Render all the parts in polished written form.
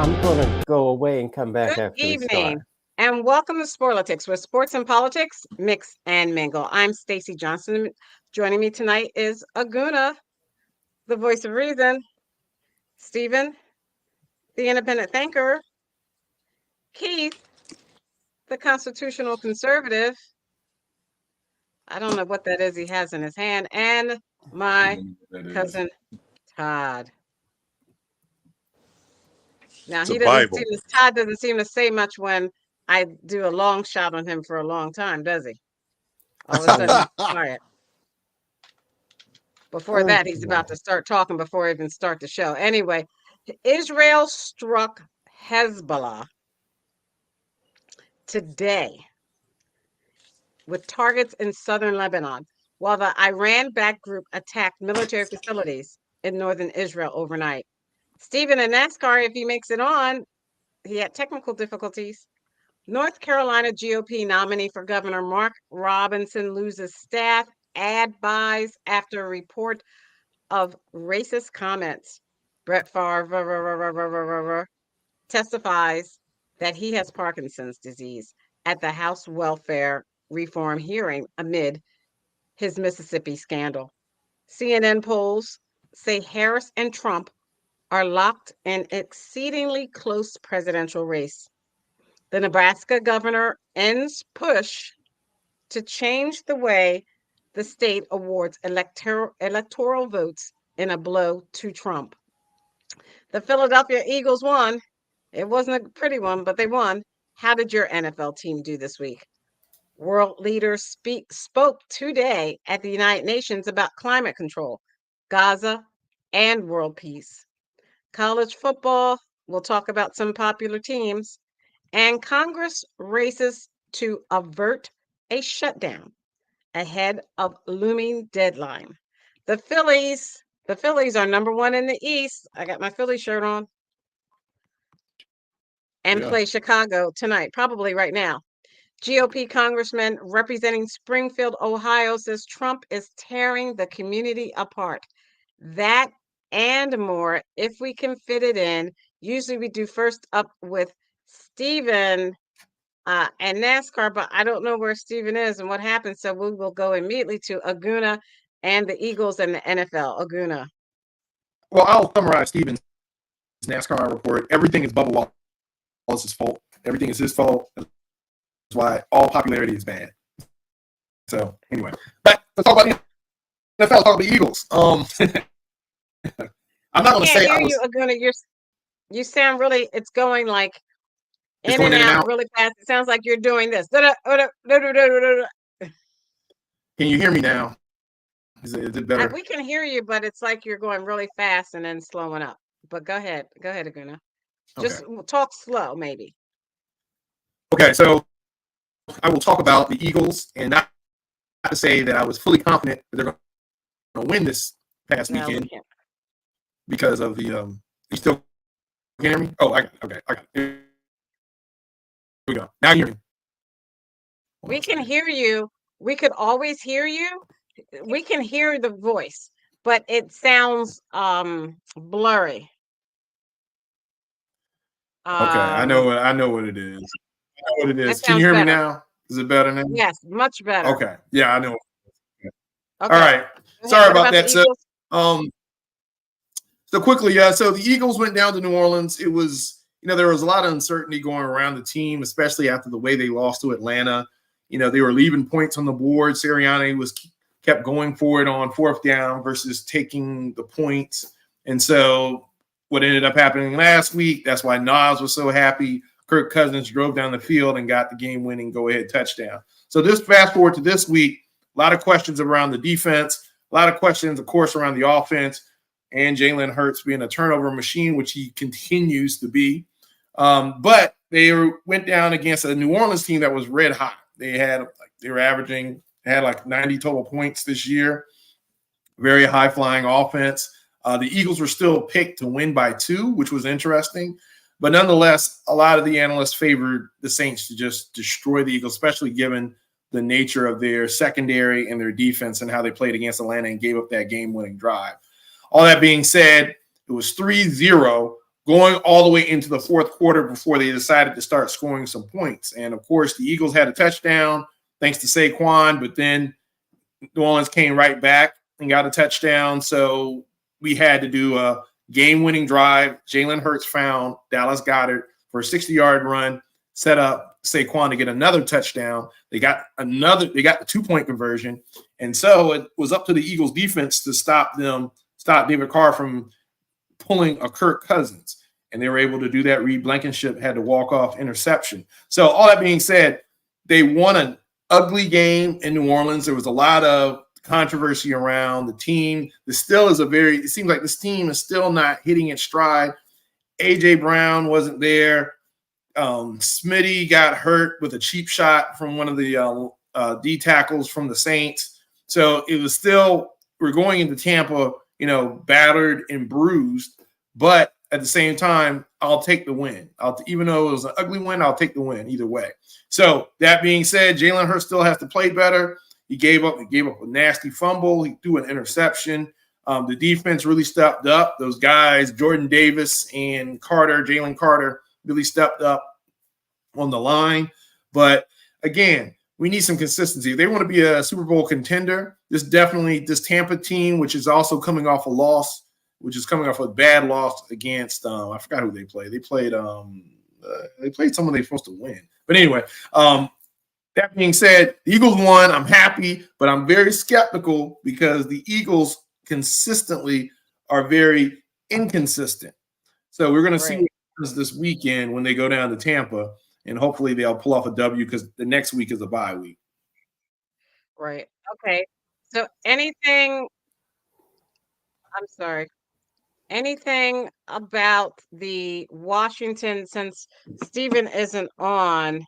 I'm going to go away and come back Good after we evening, start. and welcome to Sporlitiks, where sports and politics mix and mingle. I'm Stacy Johnson. Joining me tonight is Aguna, the voice of reason, Stephen, the independent thinker, Keith, the constitutional conservative. I don't know what that is he has in his hand, and my That is. cousin Todd. Now It's a he doesn't seem Bible. to Todd doesn't seem to say much when I do a long shot on him for a long time, does he? All of a sudden he's quiet. Before that, he's Okay. about to start talking before I even start the show. Anyway, Israel struck Hezbollah today with targets in southern Lebanon, while the Iran-backed group attacked military facilities in northern Israel overnight. Stephen in NASCAR, if he makes it on, he had technical difficulties. North Carolina GOP nominee for governor Mark Robinson loses staff, ad buys after a report of racist comments. Brett Favre testifies that he has Parkinson's disease at the House Welfare Reform hearing amid his Mississippi scandal. CNN polls say Harris and Trump are locked in exceedingly close presidential race. The Nebraska governor ends push to change the way the state awards electoral votes in a blow to Trump. The Philadelphia Eagles won. It wasn't a pretty one, but they won. How did your NFL team do this week? World leaders spoke today at the United Nations about climate control, Gaza, and world peace. College football, we'll talk about some popular teams, and Congress races to avert a shutdown ahead of looming deadline. The Phillies are number one in the East. I got my Philly shirt on and Yeah. play Chicago tonight, probably right now. GOP congressman representing Springfield, Ohio says Trump is tearing the community apart. That and more, if we can fit it in. Usually we do first up with Stephen and NASCAR, but I don't know where Stephen is and what happened. So we will go immediately to Aguna and the Eagles and the NFL. Aguna. Well, I'll summarize Steven's NASCAR report. Everything is Bubba Wallace's fault. Everything is his fault. That's why all popularity is bad. So anyway, back let's talk about the NFL. Talk about the Eagles. I'm not going to Can't say hear I was. you, Aguna. You sound really. It's going like It's in going and in and out out. really fast. It sounds like you're doing this. Can you hear me now? Is it better? We can hear you, but it's like you're going really fast and then slowing up. But go ahead, Aguna. Just talk slow, maybe. Okay, so I will talk about the Eagles and not to say that I was fully confident that they're going to win this past weekend because of the. You still hear me? Oh, okay. Here we go. Now you hear me. We can hear you. We could always hear you. We can hear the voice, but it sounds blurry. Okay, I know what it is. I know what it is. Can you hear me now? Is it better now? Yes, much better. Okay. Yeah, I know. Okay. All right. Sorry about that. So quickly, so the Eagles went down to New Orleans. It was, there was a lot of uncertainty going around the team, especially after the way they lost to Atlanta. They were leaving points on the board. Sirianni kept going for it on fourth down versus taking the points. And so what ended up happening last week, that's why Nas was so happy. Kirk Cousins drove down the field and got the game-winning go-ahead touchdown. So this fast forward to this week, a lot of questions around the defense, a lot of questions, of course, around the offense, and Jalen Hurts being a turnover machine, which he continues to be. But they went down against a New Orleans team that was red hot. They had like 90 total points this year. Very high-flying offense. The Eagles were still picked to win by 2, which was interesting. But nonetheless, a lot of the analysts favored the Saints to just destroy the Eagles, especially given the nature of their secondary and their defense and how they played against Atlanta and gave up that game-winning drive. All that being said, it was 3-0 going all the way into the fourth quarter before they decided to start scoring some points. And, of course, the Eagles had a touchdown thanks to Saquon, but then New Orleans came right back and got a touchdown. So we had to do a game-winning drive. Jalen Hurts found Dallas Goedert for a 60-yard run, set up Saquon to get another touchdown. They got the 2-point conversion. And so it was up to the Eagles defense to stop David Carr from pulling a Kirk Cousins. And they were able to do that. Reed Blankenship had to walk off interception. So all that being said, they won an ugly game in New Orleans. There was a lot of controversy around the team. It seems like this team is still not hitting its stride. A.J. Brown wasn't there. Smitty got hurt with a cheap shot from one of the D tackles from the Saints. So it was still, we're going into Tampa, battered and bruised, but at the same time, I'll take the win. Even though it was an ugly win, I'll take the win either way. So that being said, Jalen Hurts still has to play better. He gave up a nasty fumble. He threw an interception. The defense really stepped up. Those guys, Jordan Davis and Jalen Carter, really stepped up on the line. But again, we need some consistency. If they want to be a Super Bowl contender, this Tampa team, which is also coming off a bad loss against I forgot who they played. They played someone they're supposed to win. But anyway, that being said, the Eagles won. I'm happy, but I'm very skeptical because the Eagles consistently are very inconsistent. So we're going to see what happens this weekend when they go down to Tampa, and hopefully they'll pull off a W because the next week is a bye week. Right. Okay. So anything about the Washington, since Steven isn't on,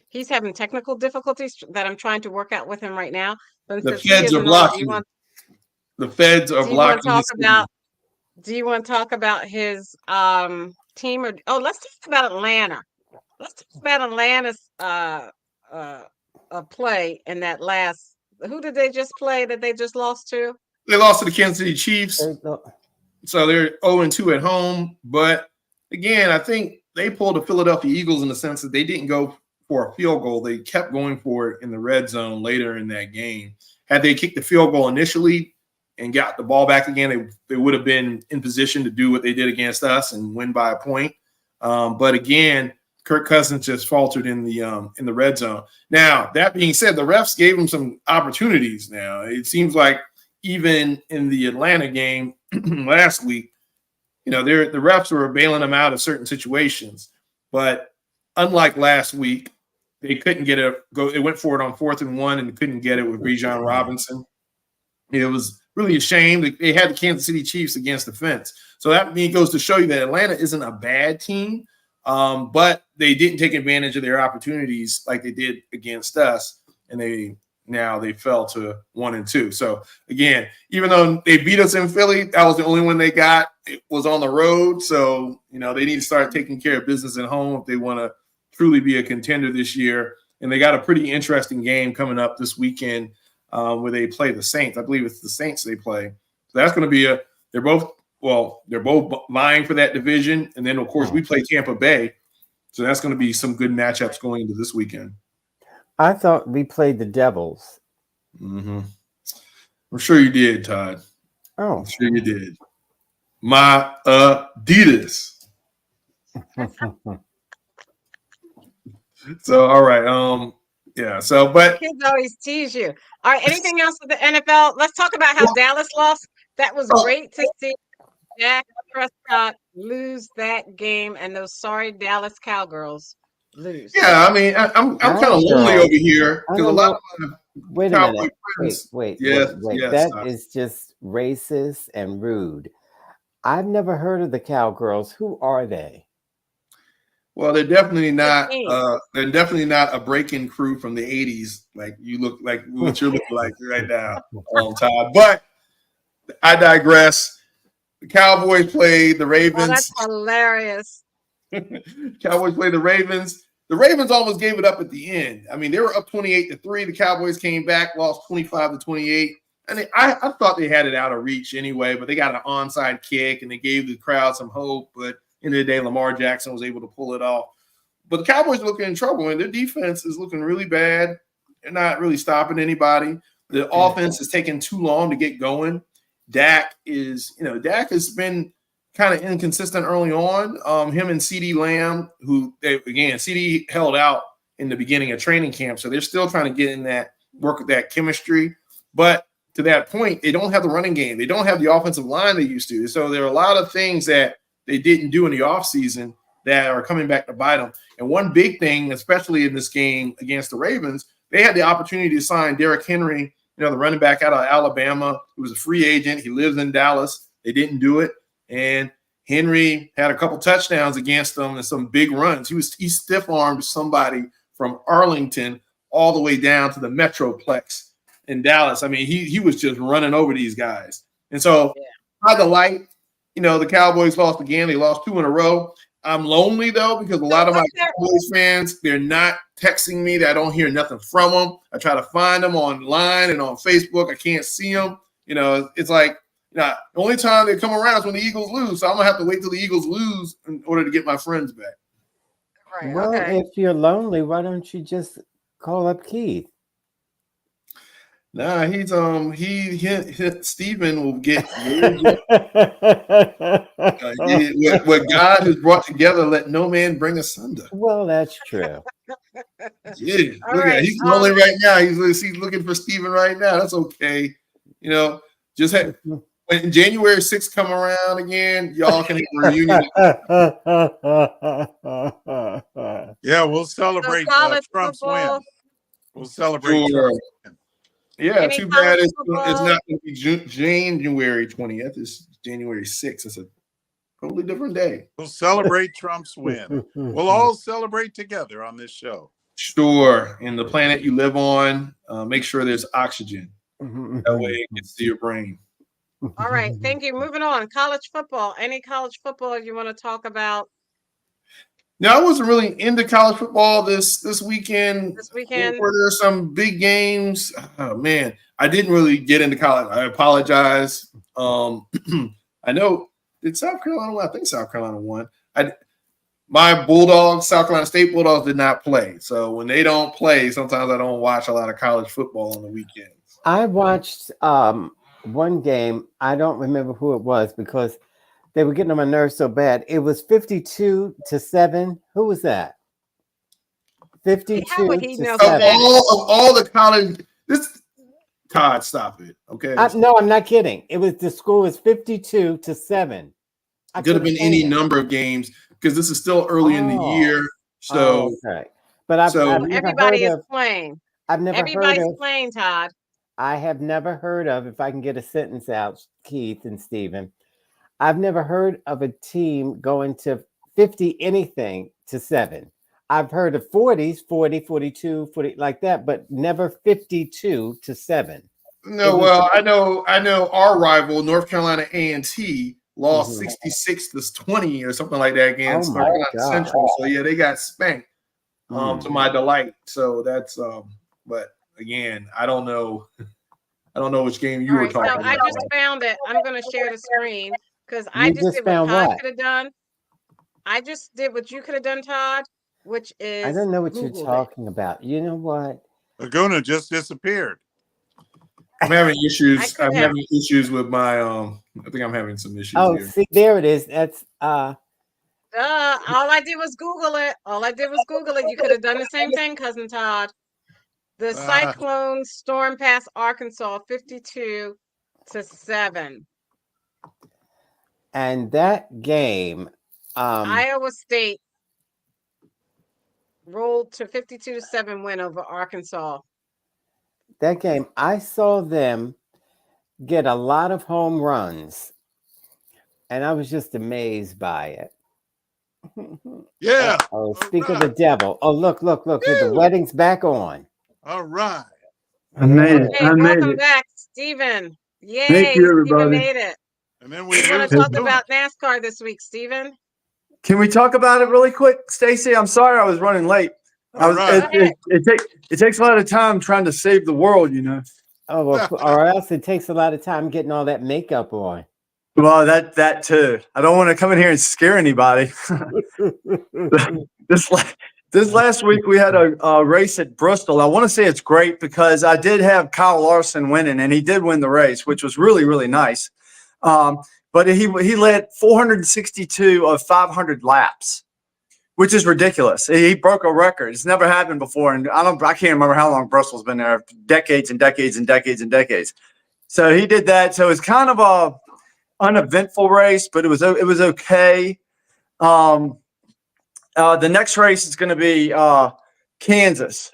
he's having technical difficulties that I'm trying to work out with him right now. But The Feds are blocking. The Feds are blocking. Do you want to talk about his team? Let's talk about Atlanta. Let's talk about Atlanta's play in that last. Who did they just play that they just lost to? They lost to the Kansas City Chiefs. So they're 0-2 at home. But again, I think they pulled the Philadelphia Eagles in the sense that they didn't go for a field goal. They kept going for it in the red zone later in that game. Had they kicked the field goal initially and got the ball back again, they would have been in position to do what they did against us and win by a point. But again, Kirk Cousins just faltered in the red zone. Now, that being said, the refs gave him some opportunities now. It seems like even in the Atlanta game last week, the refs were bailing them out of certain situations. But unlike last week, they couldn't get it. They went for it on 4th and 1 and couldn't get it with Bijan Robinson. It was really a shame. They had the Kansas City Chiefs against the fence. So that goes to show you that Atlanta isn't a bad team, but they didn't take advantage of their opportunities like they did against us, and they fell to 1-2. So again, even though they beat us in Philly, that was the only one they got. It was on the road, so they need to start taking care of business at home if they want to truly be a contender this year. And they got a pretty interesting game coming up this weekend where they play the Saints. I believe it's the Saints they play. So that's going to be they're both vying for that division. And then, of course, we play Tampa Bay. So that's going to be some good matchups going into this weekend. I thought we played the Devils. Mm-hmm. I'm sure you did, Todd. Oh. I'm sure you did. My Adidas. So, all right. Yeah. So, but kids always tease you. All right. Anything else with the NFL? Let's talk about how Dallas lost. That was great to see Dak Prescott lose that game and those sorry Dallas Cowgirls lose. Yeah, I mean, I'm kind of lonely over here because a lot of wait a minute. Wait. Yes, that is just racist and rude. I've never heard of the Cowgirls. Who are they? Well, they're definitely not. They're definitely not a break-in crew from the '80s, like you look like what you're looking like right now, Todd. But I digress. The Cowboys played the Ravens. Oh, that's hilarious. Cowboys played the Ravens. The Ravens almost gave it up at the end. I mean, they were up 28-3. The Cowboys came back, lost 25-28. And I thought they had it out of reach anyway, but they got an onside kick and they gave the crowd some hope. But end of the day, Lamar Jackson was able to pull it off. But the Cowboys are looking in trouble, and their defense is looking really bad. They're not really stopping anybody. The offense is taking too long to get going. Dak has been kind of inconsistent early on. Him and CeeDee Lamb, CeeDee held out in the beginning of training camp, so they're still trying to get in that work with that chemistry. But to that point, they don't have the running game. They don't have the offensive line they used to. So there are a lot of things that they didn't do in the offseason that are coming back to bite them. And one big thing, especially in this game against the Ravens, they had the opportunity to sign Derrick Henry, the running back out of Alabama. He was a free agent. He lives in Dallas. They didn't do it. And Henry had a couple touchdowns against them and some big runs. He stiff-armed somebody from Arlington all the way down to the Metroplex in Dallas. I mean, he was just running over these guys. And so by the light, the Cowboys lost again. They lost 2 in a row. I'm lonely, though, because a lot of my Cowboys fans, they're not texting me. I don't hear nothing from them. I try to find them online and on Facebook. I can't see them. It's like, the only time they come around is when the Eagles lose. So I'm going to have to wait till the Eagles lose in order to get my friends back. Right, Well, okay. if you're lonely, why don't you just call up Keith? Nah, Stephen will get what God has brought together, let no man bring asunder. Well, that's true. Yeah, All look right, at he's lonely right now. He's looking for Stephen right now. That's okay. Just when January 6th come around again, y'all can have a reunion. Yeah, we'll celebrate Trump's win. We'll celebrate Trump's win. Yeah, too bad it's not football? going to be January 20th. It's January 6th. It's a totally different day. We'll celebrate Trump's win. We'll all celebrate together on this show. Sure. And the planet you live on, make sure there's oxygen. That way it gets to your brain. All right, thank you. Moving on. College football. Any college football you want to talk about Now, I wasn't really into college football this weekend. this weekend? Were there some big games? Oh, man. I didn't really get into college. I apologize. I know, did South Carolina win? I think South Carolina won. My Bulldogs, South Carolina State Bulldogs, did not play. So when they don't play, sometimes I don't watch a lot of college football on the weekends. I watched one game. I don't remember who it was because they were getting on my nerves so bad. It was 52-7. Who was that? 52 How would he know to who that 7. Of all the college, Todd, stop it. Okay. No, I'm not kidding. The score was 52-7. Could have been any number of games because this is still early in the year. So okay. But I've never everybody heard is of, playing. I've never Everybody's heard of, playing, Todd. I have never heard of, if I can get a sentence out, Keith and Stephen, I've never heard of a team going to 50 anything to 7. I've heard of 40s, 40, 42, 40 like that, but never 52-7. no, well, I know our rival, North Carolina A&T, lost 66-20 or something like that against North Carolina Central. So yeah, they got spanked to my delight. So that's but again, I don't know which game you were talking so about. I just found it. I'm going to share the screen because I You just just did what found Todd what? could have done. I just did what you could have done, Todd, which is I don't know what you're Googled it. talking about. You know what? Laguna just disappeared. I'm having issues. I I'm could have- having issues with my I think I'm having some issues Oh, here. see, there it is. That's All I did was Google it. You could have done the same thing, Cousin Todd. The Cyclones stormed past Arkansas 52-7. and that game. Iowa State rolled to 52-7 win over Arkansas. That game, I saw them get a lot of home runs, and I was just amazed by it. Yeah. Oh, speak of the devil. Oh, look. The wedding's back on. All right. I made it. Hey, I made welcome it. back, Stephen. Yay, Thank you, everybody. Stephen made it. And then we We want lose to talk Laguna. about NASCAR this week, Stephen. Can we talk about it really quick, Stacy? I'm sorry I was running late. All right. It takes a lot of time trying to save the world, you know. Oh, well, or else it takes a lot of time getting all that makeup on. Well, that too. I don't want to come in here and scare anybody. this last week we had a race at Bristol. I want to say it's great because I did have Kyle Larson winning, and he did win the race, which was really, really nice. But he led 462 of 500 laps, which is ridiculous. He broke a record. It's never happened before, and I can't remember how long Bristol's been there. Decades and decades and decades and decades. So he did that. So it's kind of a uneventful race, but it was okay. The next race is going to be Kansas,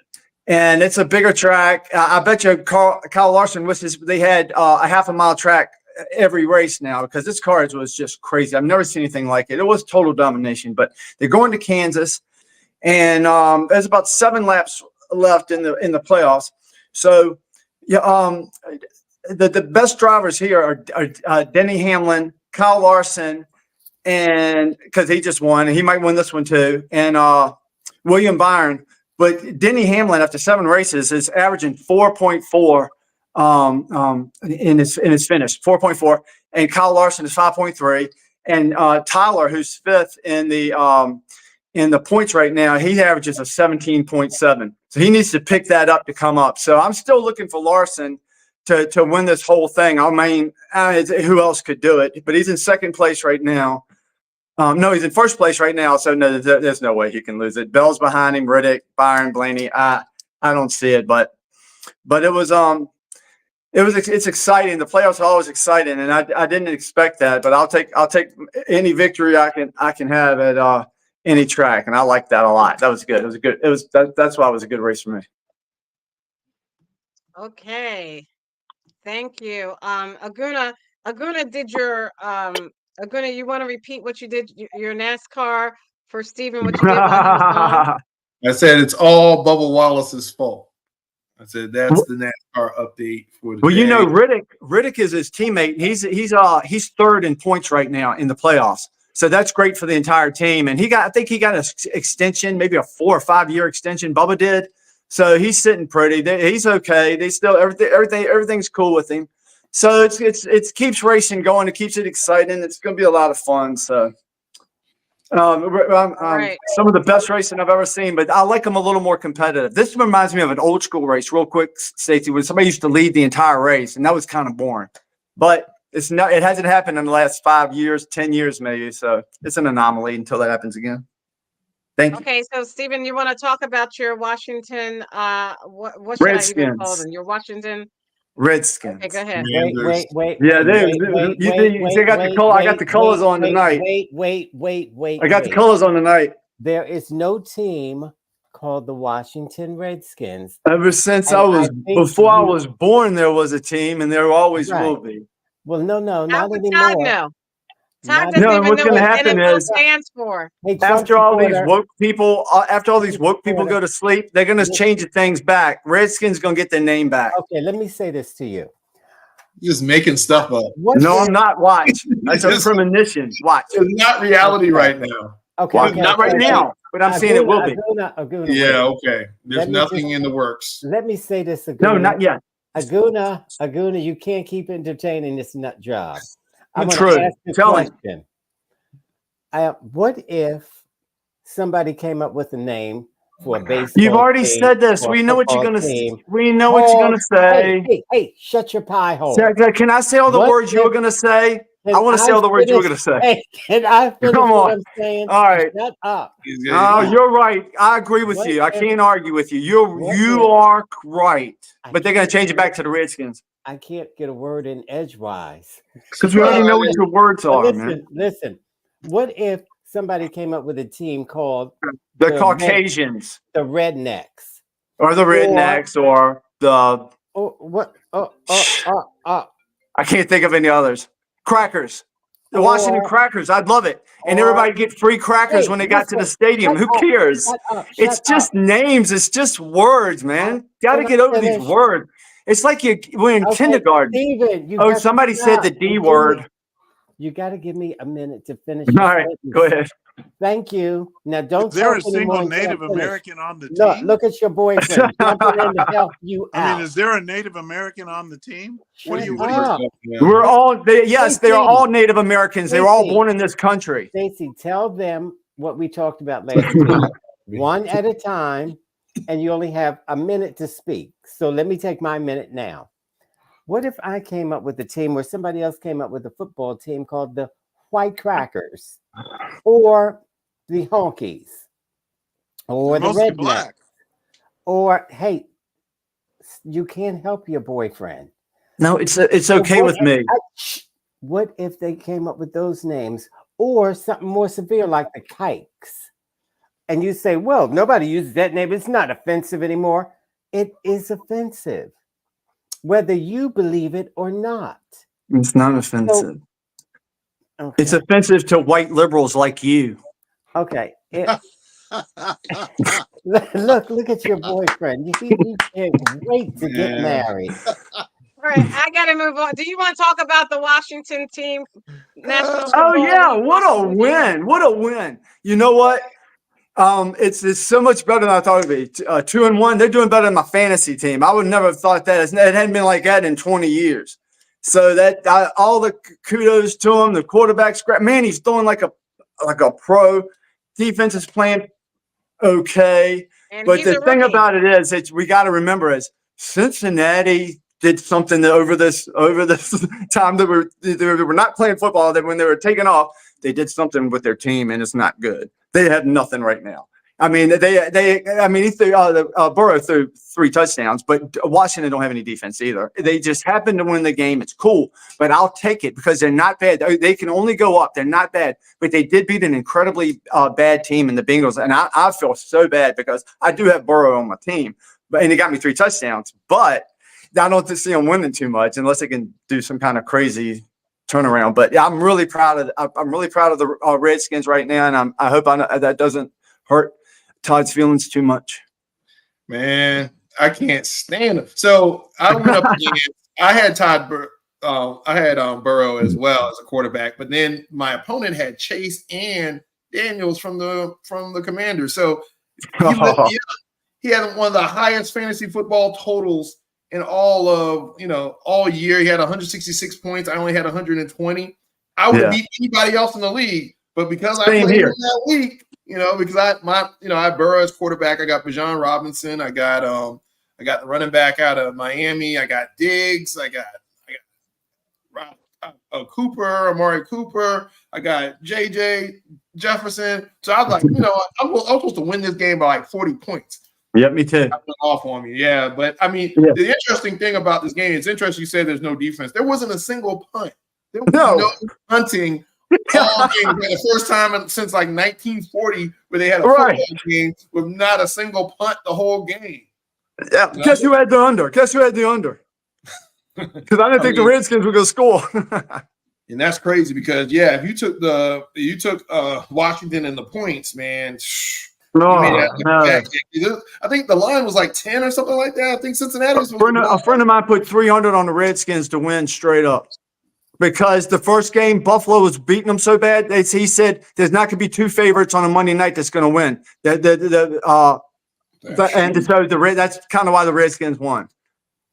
and it's a bigger track. I bet you Kyle Larson wishes they had a half a mile track every race now, because this car was just crazy. I've never seen anything like it. It was total domination. But they're going to Kansas, and there's about 7 laps left in the playoffs. So yeah, the best drivers here are Denny Hamlin, Kyle Larson, and because he just won, and he might win this one too, and William Byron. But Denny Hamlin, after 7 races, is averaging 4.4 in his finish, 4.4, and Kyle Larson is 5.3, and Tyler, who's 5th in the points right now, he averages a 17.7. So he needs to pick that up to come up. So I'm still looking for Larson to win this whole thing. I mean, who else could do it? But he's in 2nd place right now. No, he's in 1st place right now. So no, there's no way he can lose it. Bell's behind him, Riddick, Byron, Blaney. I don't see it, but it's exciting. The playoffs are always exciting, and I didn't expect that, but I'll take any victory I can have at any track, and I like that a lot. That was good. That's why it was a good race for me. Okay. Thank you. Aguna, did your Aguna, you want to repeat what you did, your NASCAR for Stephen, what you did while he was gone? I said it's all Bubba Wallace's fault. I said that's the NASCAR update for the Well, day. you know, Riddick is his teammate. He's 3rd in points right now in the playoffs. So that's great for the entire team. And I think he got an extension, maybe a 4 or 5 year extension. Bubba did. So he's sitting pretty. He's okay. They still everything's cool with him. So it keeps racing going. It keeps it exciting. It's going to be a lot of fun. So Right. some of the best racing I've ever seen, but I like them a little more competitive. This reminds me of an old school race, real quick, Stacey, when somebody used to lead the entire race, and that was kind of boring. But it hasn't happened in the last 5 years, 10 years maybe. So it's an anomaly until that happens again. Thank you. Okay, so Stephen, you want to talk about your Washington? What should I even call them? Your Washington Redskins. Okay, go ahead. Wait. Yeah, they got the color. I got the colors on tonight. Wait. I got the colors on tonight. There is no team called the Washington Redskins. Ever since before I was born, there was a team, and there always will be. Well, no, not Todd anymore. know. Todd doesn't even know what NFL stands for. Hey, after all these woke people go to sleep, they're going to change things back. Redskins going to get their name back. Okay, let me say this to you. You're just making stuff up. No, I'm not. Watch. That's a premonition. Watch. It's not reality right now. Okay. Not right now, but I'm saying it will be. Aguna, yeah, okay. There's nothing in the works. Let me say this, Aguna. No, not yet. Aguna, you can't keep entertaining this nut job. I'm going True. to ask you a question. What if somebody came up with a name for a baseball You've already team, said this. We know what you're going to say. We know what you're going to say. Hey, shut your pie hole. Can I say all the words you were going to say? I want to say all the words you were going to say. Hey, can I finish what I'm saying? All right. Shut up. No, you're right. I agree with you. I can't argue with you. You are right. But they're going to change it back to the Redskins. I can't get a word in edgewise. Because we already know what your words are, man. Listen. What if somebody came up with a team called the Caucasians, the Rednecks, or the Rednecks, or the I can't think of any others. Crackers, the Washington Crackers. I'd love it, and everybody get free crackers when they got to the stadium. Who cares? It's just names. It's just words, man. Got to get over these words. It's like we're in kindergarten. Steven, somebody said the D word. You got to give me a minute to finish. All right, go ahead. Thank you. Now don't Is there talk a single anymore until Native I'm finished. American on the Look, team? look at your boyfriend jumping in to help you I mean, out. is there a Native American on the team? What do Shut you up. We're all yes, they are all Native Americans. They were all Stacey. born in this country. Stacey, tell them what we talked about last week. One at a time, and you only have a minute to speak. So let me take my minute now. What if I came up with a team where somebody else came up with a football team called the White Crackers or the Honkies or They're the mostly Rednecks? black. Or, hey, you can't help your boyfriend. No, it's okay with me. What if they came up with those names or something more severe like the Kikes? And you say, well, nobody uses that name. It's not offensive anymore. It is offensive, whether you believe it or not. It's not offensive. So, okay. It's offensive to white liberals like you. Okay. Look at your boyfriend. He can't wait to get married. All right, I got to move on. Do you want to talk about the Washington team? National Oh Football yeah, League? what a win! What a win! You know what? It's so much better than I thought it'd be. 2-1. They're doing better than my fantasy team. I would never have thought that. It hadn't been like that in 20 years. So that all the kudos to him. The quarterback's great. Man, he's throwing like a pro. Defense is playing okay. And But he's the a thing rookie. about it is, we got to remember is Cincinnati did something over this time that they were not playing football. That when they were taking off, they did something with their team, and it's not good. They have nothing right now. I mean, he threw Burrow threw 3 touchdowns, but Washington don't have any defense either. They just happened to win the game. It's cool, but I'll take it because they're not bad. They can only go up. They're not bad, but they did beat an incredibly bad team in the Bengals, and I feel so bad because I do have Burrow on my team, and he got me 3 touchdowns, but I don't see them winning too much unless they can do some kind of crazy turnaround. But yeah, I'm really proud of the Redskins right now, and I hope that doesn't hurt Todd's feelings too much. Man, I can't stand him. So I went up against. I had Burrow as well as a quarterback, but then my opponent had Chase and Daniels from the Commanders. So he had one of the highest fantasy football totals in all year. He had 166 points. I only had 120. I would beat anybody else in the league, but because I played him that week, because I had Burrow as quarterback. I got Bijan Robinson. I got the running back out of Miami. I got Diggs. I got Cooper, Amari Cooper. I got JJ Jefferson. So I was like, I was supposed to win this game by like 40 points. Yeah, me too. Went off on me. Yeah, but I mean, the interesting thing about this game, it's interesting you said there's no defense. There wasn't a single punt. There was no punting all game. The first time since like 1940 where they had a football game with not a single punt the whole game. Yeah, guess who had the under? Because I didn't think the Redskins were going to score. And that's crazy because if you took Washington and the points, man. I think the line was like 10 or something like that. I think Cincinnati was a friend of mine put 300 on the Redskins to win straight up because the first game Buffalo was beating them so bad. He said there's not going to be 2 favorites on a Monday night that's going to win. That's kind of why the Redskins won.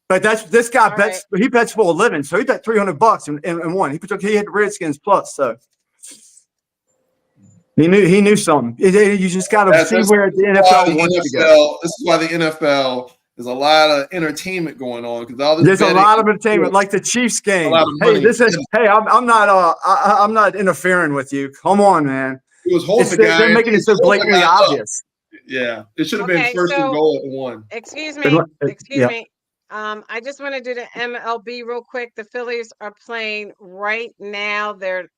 But this guy bets. Right. He bets for a living, so he bet $300 and won. He had the Redskins plus, so. He knew something. You just got to see where the NFL wants to go. This is why the NFL there's a lot of entertainment going on because there's a lot of entertainment, like the Chiefs game. I'm not interfering with you. Come on, man. He was holding the guy. They're making it so blatantly obvious. Yeah, it should have been first and goal at 1. Excuse me. I just want to do the MLB real quick. The Phillies are playing right now. They're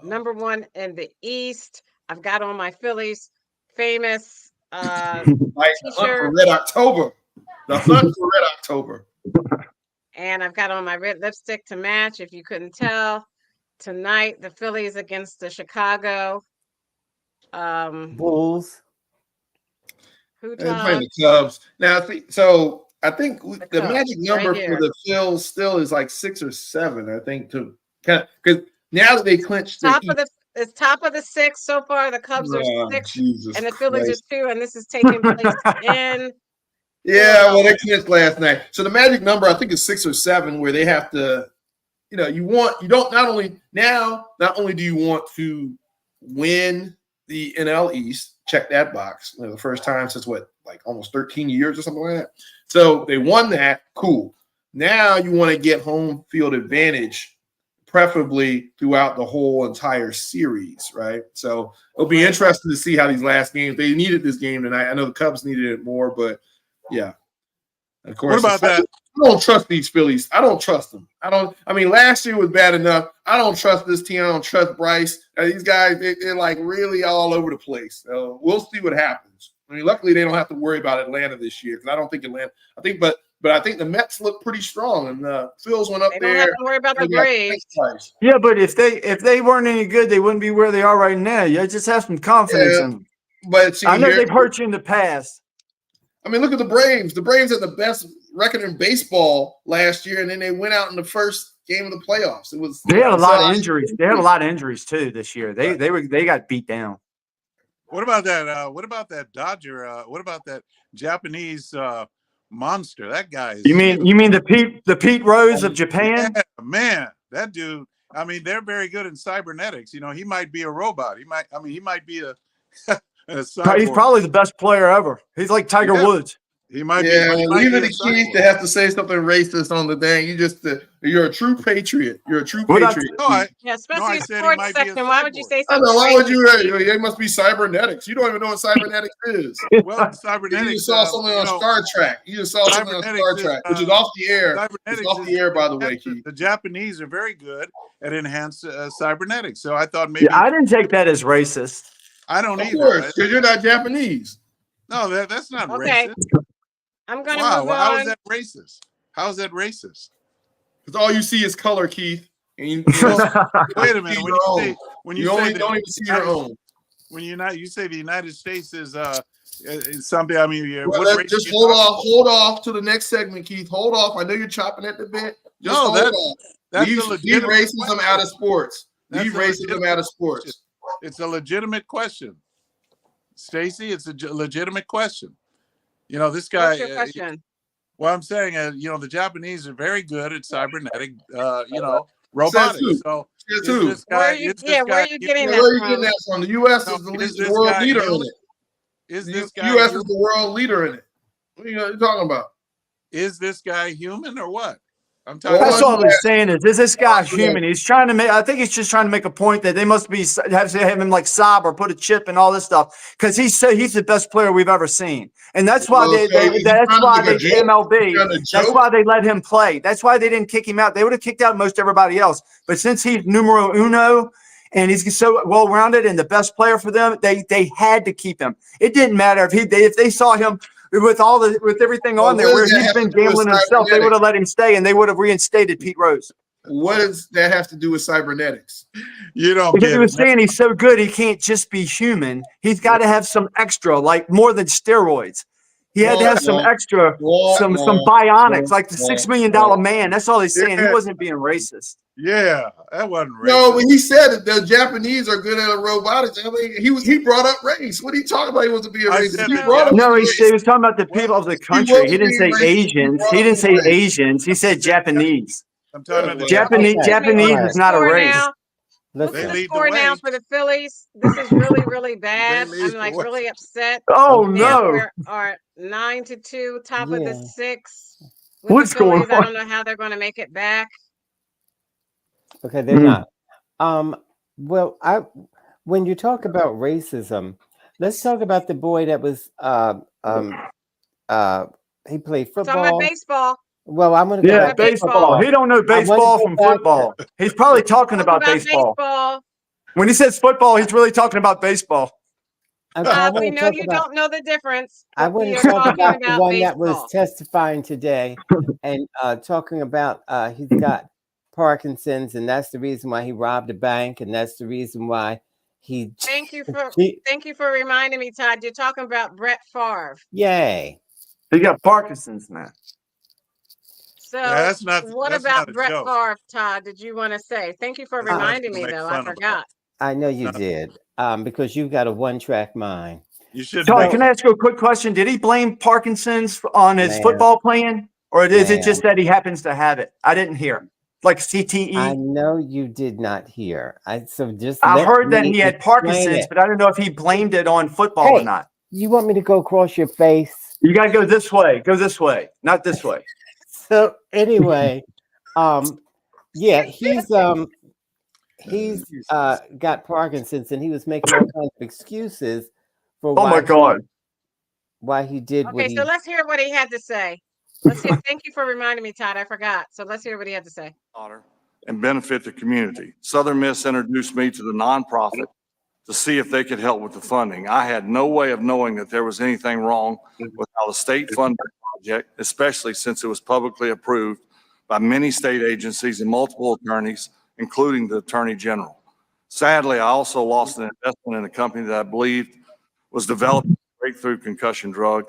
number 1 in the East. I've got on my Phillies famous t-shirt. Red October. The hunt for Red October. And I've got on my red lipstick to match. If you couldn't tell, tonight the Phillies against the Chicago Bulls. Who playing the Cubs now? I think the magic number for the Phils still is like 6 or 7. I think because now that they clinched It's top of the 6 so far. The Cubs are 6, Jesus and the Phillies Christ. are 2, and this is taking place in. Yeah, well, they clinched last night. So the magic number, I think, is 6 or 7, where they have to, not only do you want to win the NL East, check that box, the first time since almost 13 years or something like that. So they won that, cool. Now you want to get home field advantage, preferably throughout the whole entire series, right? So it'll be interesting to see how these last games. They needed this game tonight. I know the Cubs needed it more, but yeah. Of course. What about that? I don't trust these Phillies. I don't trust them. Last year was bad enough. I don't trust this team. I don't trust Bryce. These guys, they're like really all over the place. So we'll see what happens. Luckily they don't have to worry about Atlanta this year because I don't think Atlanta. But I think the Mets look pretty strong, and Phils went up there. They don't have to worry about the Braves. Yeah, but if they weren't any good, they wouldn't be where they are right now. You just have some confidence in them. But see, I know they've hurt you in the past. Look at the Braves. The Braves had the best record in baseball last year, and then they went out in the first game of the playoffs. They had a lot of injuries. They had a lot of injuries too this year. They got beat down. What about that? What about that Dodger? What about that Japanese monster? That guy is. You mean the Pete Rose of Japan? Yeah, man, that dude. They're very good in cybernetics. He might be a robot. He might be a cyborg. He's probably the best player ever. He's like Tiger Woods. He might be. Leave it to Keith to have to say something racist on the thing. You're a true patriot. You're a true patriot. Especially sports section. Why would you say something? Why would you? It must be cybernetics. You don't even know what cybernetics is. Well, cybernetics. You saw something on Star Trek. You just saw something on Star Trek, which is off the air. It's off the air, by the way, Keith. The Japanese are very good at enhanced cybernetics. So I thought maybe. Yeah, I didn't take that as racist. I don't either. Of course, because you're not Japanese. No, that's not racist. I'm going to move on. How is that racist? How is that racist? Because all you see is color, Keith. And you wait a minute. When you don't even see your own. When you say the United States is something. Just hold off to the next segment, Keith. Hold off. I know you're chopping at the bit. Leave racism out of sports. Leave racism out of sports. It's a legitimate question, Stacey. It's a legitimate question. This guy. What's your question? Well, I'm saying, the Japanese are very good at cybernetic, robotics. So, where are you getting that from? The U.S. is the world leader in it. The U.S. is the world leader in it. What are you talking about? Is this guy human or what? That's all he's saying is this guy's human. He's trying to make. I think he's just trying to make a point that they must be have him like sob or put a chip and all this stuff because he's the best player we've ever seen, and that's why that's why they let him play. That's why they didn't kick him out. They would have kicked out most everybody else, but since he's numero uno and he's so well rounded and the best player for them, they had to keep him. It didn't matter if they saw him. With everything on there, where he's been gambling himself, they would have let him stay, and they would have reinstated Pete Rose. What does that have to do with cybernetics? You don't because he was saying he's so good, he can't just be human. He's got to have some extra, like more than steroids. He had to have some extra, some bionics, like the $6 million man. That's all he's saying. He wasn't being racist. Yeah, that wasn't racist. No, when he said that the Japanese are good at robotics, he brought up race. What are you talking about? He wasn't being racist. He was talking about the people of the country. He didn't say Asians. He didn't say Asians. He said Japanese. I'm talking about Japanese is not a race. What's the score now for the Phillies? This is really, really bad. I'm really upset. Oh no! Are 9-2, top of the 6. What's going on? I don't know how they're going to make it back. Okay, they're not. Well, when you talk about racism, let's talk about the boy that was he played football. Talking about baseball. Well, I'm going to go baseball. He don't know baseball from football. He's probably talking about baseball. When he says football, he's really talking about baseball. We know you don't know the difference. I want to talk about the one that was testifying today and talking about he's got Parkinson's, and that's the reason why he robbed a bank, and that's the reason why he. Thank you for reminding me, Todd. You're talking about Brett Favre. Yay! He got Parkinson's now. So what about Brett Favre, Todd? Did you want to say? Thank you for reminding me, though. I forgot. I know you did, because you've got a one-track mind. You should Charlie, know. can I ask you a quick question? Did he blame Parkinson's on his Man. football playing, or is it Man. just that he happens to have it? I didn't hear. Like I CTE? know you did not hear. So just I let heard that me he had explain Parkinson's, it. but I don't know if he blamed it on football or Hey, not. you want me to go across your face? You got to go this way. Go this way, not this way. So anyway, yeah, he's got Parkinson's, and he was making all kinds of excuses for Oh my God. why he did what Okay, he. so let's hear what he had to say. Let's hear. Thank you for reminding me, Todd. I forgot. So let's hear what he had to say. And benefit the community. Southern Miss introduced me to the nonprofit to see if they could help with the funding. I had no way of knowing that there was anything wrong with how the state funded the project, especially since it was publicly approved by many state agencies and multiple attorneys, including the Attorney General. Sadly, I also lost an investment in a company that I believed was developing a breakthrough concussion drug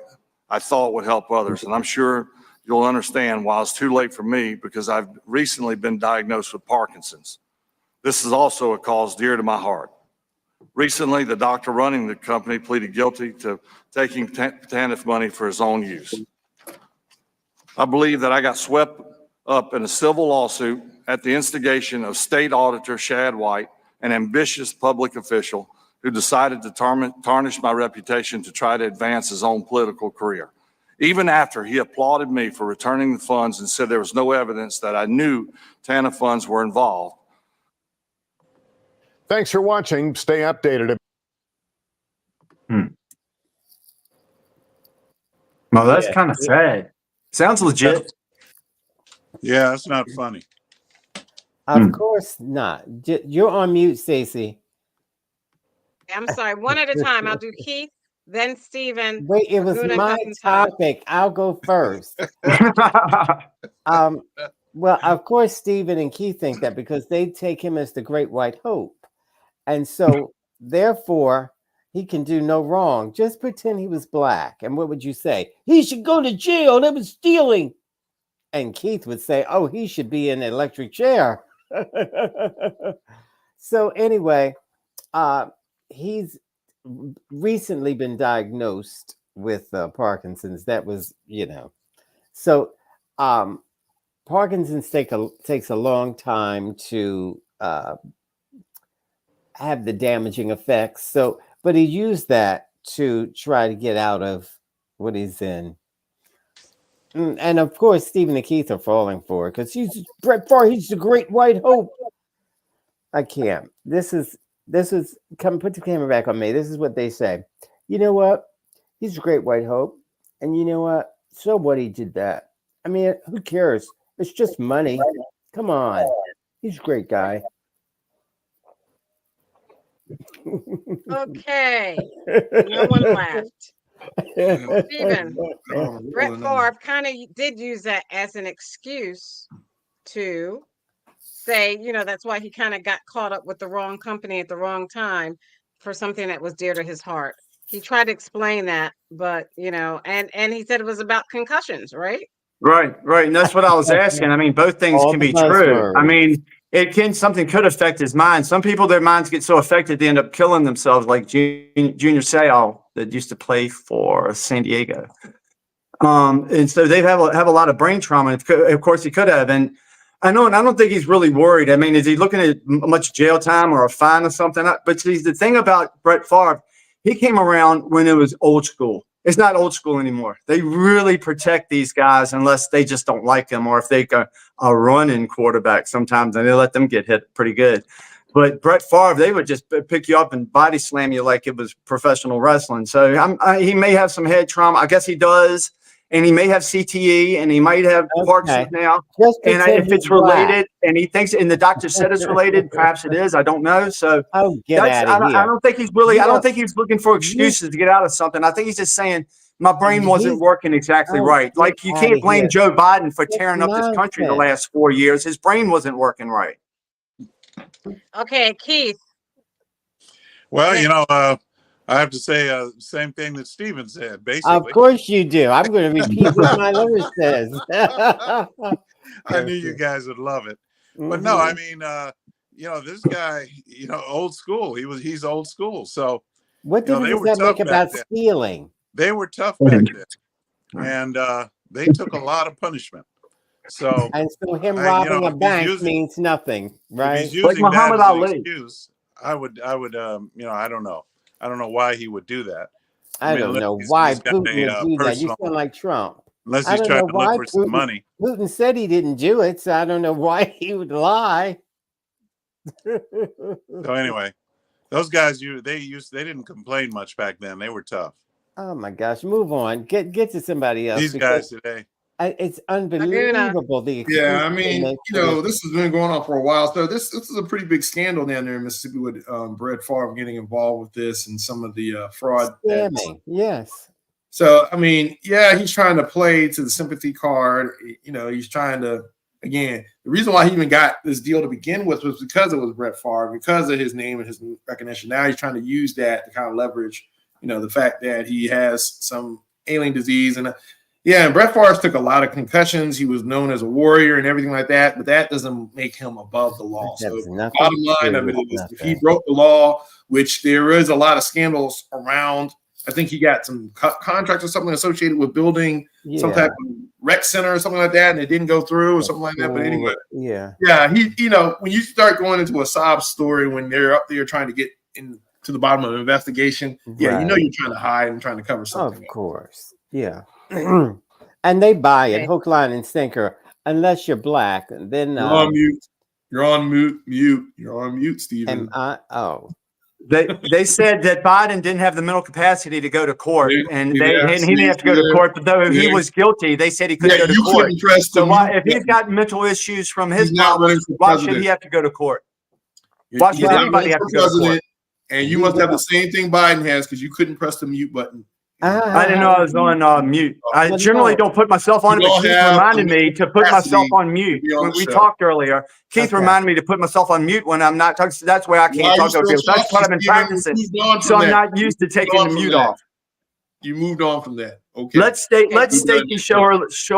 I thought would help others. And I'm sure you'll understand why it's too late for me, because I've recently been diagnosed with Parkinson's. This is also a cause dear to my heart. Recently, the doctor running the company pleaded guilty to taking TANF money for his own use. I believe that I got swept up in a civil lawsuit at the instigation of State Auditor Shad White, an ambitious public official who decided to tarnish my reputation to try to advance his own political career. Even after he applauded me for returning the funds and said there was no evidence that I knew TANF funds were involved. Thanks for watching. Stay updated. Well, that's Yeah. kind of sad. Sounds legit. Yeah, that's not funny. Of course not. You're on mute, Stacey. I'm sorry. One at a time. I'll do Keith, then Stephen. Wait, it was Laguna, my cousin Todd. topic. I'll go first. Well, of course, Stephen and Keith think that because they take him as the great white hope. And so, therefore, he can do no wrong. Just pretend he was black. And what would you say? He should go to jail. That was stealing. And Keith would say, oh, he should be in an electric chair. So anyway, he's recently been diagnosed with Parkinson's. That was, so Parkinson's takes a long time to have the damaging effects. So, but he used that to try to get out of what he's in. And of course, Stephen and Keith are falling for it because he's Brett Favre. He's the great white hope. I can't. This is come put the camera back on me. This is what they say. You know what? He's a great white hope. And you know what? So what he did that. I mean, who cares? It's just money. Come on. He's a great guy. Okay. No one laughed. Stephen, Brett Favre kind of did use that as an excuse to say, that's why he kind of got caught up with the wrong company at the wrong time for something that was dear to his heart. He tried to explain that, but, and he said it was about concussions, right? Right. And that's what I was asking. I mean, both things All can the be true. buzzwords. I mean, something could affect his mind. Some people, their minds get so affected, they end up killing themselves, like Junior Seau that used to play for San Diego. And so they have a lot of brain trauma. Of course, he could have. And I don't think he's really worried. I mean, is he looking at much jail time or a fine or something? But see, the thing about Brett Favre, he came around when it was old school. It's not old school anymore. They really protect these guys unless they just don't like them, or if they got a running quarterback sometimes, and they let them get hit pretty good. But Brett Favre, they would just pick you up and body slam you like it was professional wrestling. So he may have some head trauma. I guess he does. And he may have CTE, and he might have Parkinson's now. And if it's related, and he thinks, and the doctor said it's related, perhaps it is. I don't know. So get out of here. I don't think he's really. I don't think he's looking for excuses to get out of something. I think he's just saying my brain wasn't working exactly right. Like you can't blame Joe Biden for tearing up this country the last 4 years. His brain wasn't working right. Okay, Keith. Well, I have to say same thing that Stephen said, basically. Of course you do. I'm going to repeat what my lawyer says. I knew you guys would love it. But no, I mean, this guy, old school. He's old school. So, What they difference does were that tough make back about then. stealing? They were tough back then, and they took a lot of punishment. So, And so him I, robbing a if he's bank using means nothing, if he's right? Like using that Muhammad as an Ali. excuse, I would, I don't know. I don't know why he would do that. I don't unless know he's why got Putin would a do that. You personal, sound like Trump. unless I he's don't trying know to look why for some Putin. money. Putin said he didn't do it, so I don't know why he would lie. So anyway, those guys, they didn't complain much back then. They were tough. Oh my gosh, move on. Get to somebody else These guys today. it's Laguna. unbelievable the Yeah, excuses I they mean, make for this. this has been going on for a while. So this is a pretty big scandal down there in Mississippi with Brett Favre getting involved with this and some of the fraud. Scamming, yes. So I mean, yeah, he's trying to play to the sympathy card. He's trying to, again, the reason why he even got this deal to begin with was because it was Brett Favre, because of his name and his recognition. Now he's trying to use that to kind of leverage, the fact that he has some alien disease. And and Brett Favre took a lot of concussions. He was known as a warrior and everything like that, but that doesn't make him above the law. That So has nothing bottom to line do of it with is, if nothing. he broke the law, which there is a lot of scandals around, I think he got some contracts or something associated with building some type of rec center or something like that, and it didn't go through or something like that. But anyway, yeah, when you start going into a sob story when they're up there trying to get into the bottom of an investigation, you're trying to hide and trying to cover something. Of course, yeah. And they buy it Okay. hook, line, and sinker. Unless you're black, then You're on mute. You're on mute. You're on mute, Stephen. They said that Biden didn't have the mental capacity to go to court, and he didn't have to go to court. But though he was guilty, they said he couldn't go to court. So if he's got mental issues from his problems, why should he have to go to court? Why should anybody have to go to court? And you must have the same thing Biden has because you couldn't press the mute button. I didn't know I was on mute. I generally don't put myself on, but Keith reminded me to put myself on mute when we talked earlier. Keith reminded me to put myself on mute when I'm not talking. So that's why I can't talk over people. That's what I've been practicing. So I'm not used to taking the mute off. You moved on from that. Okay. Let's Stacey show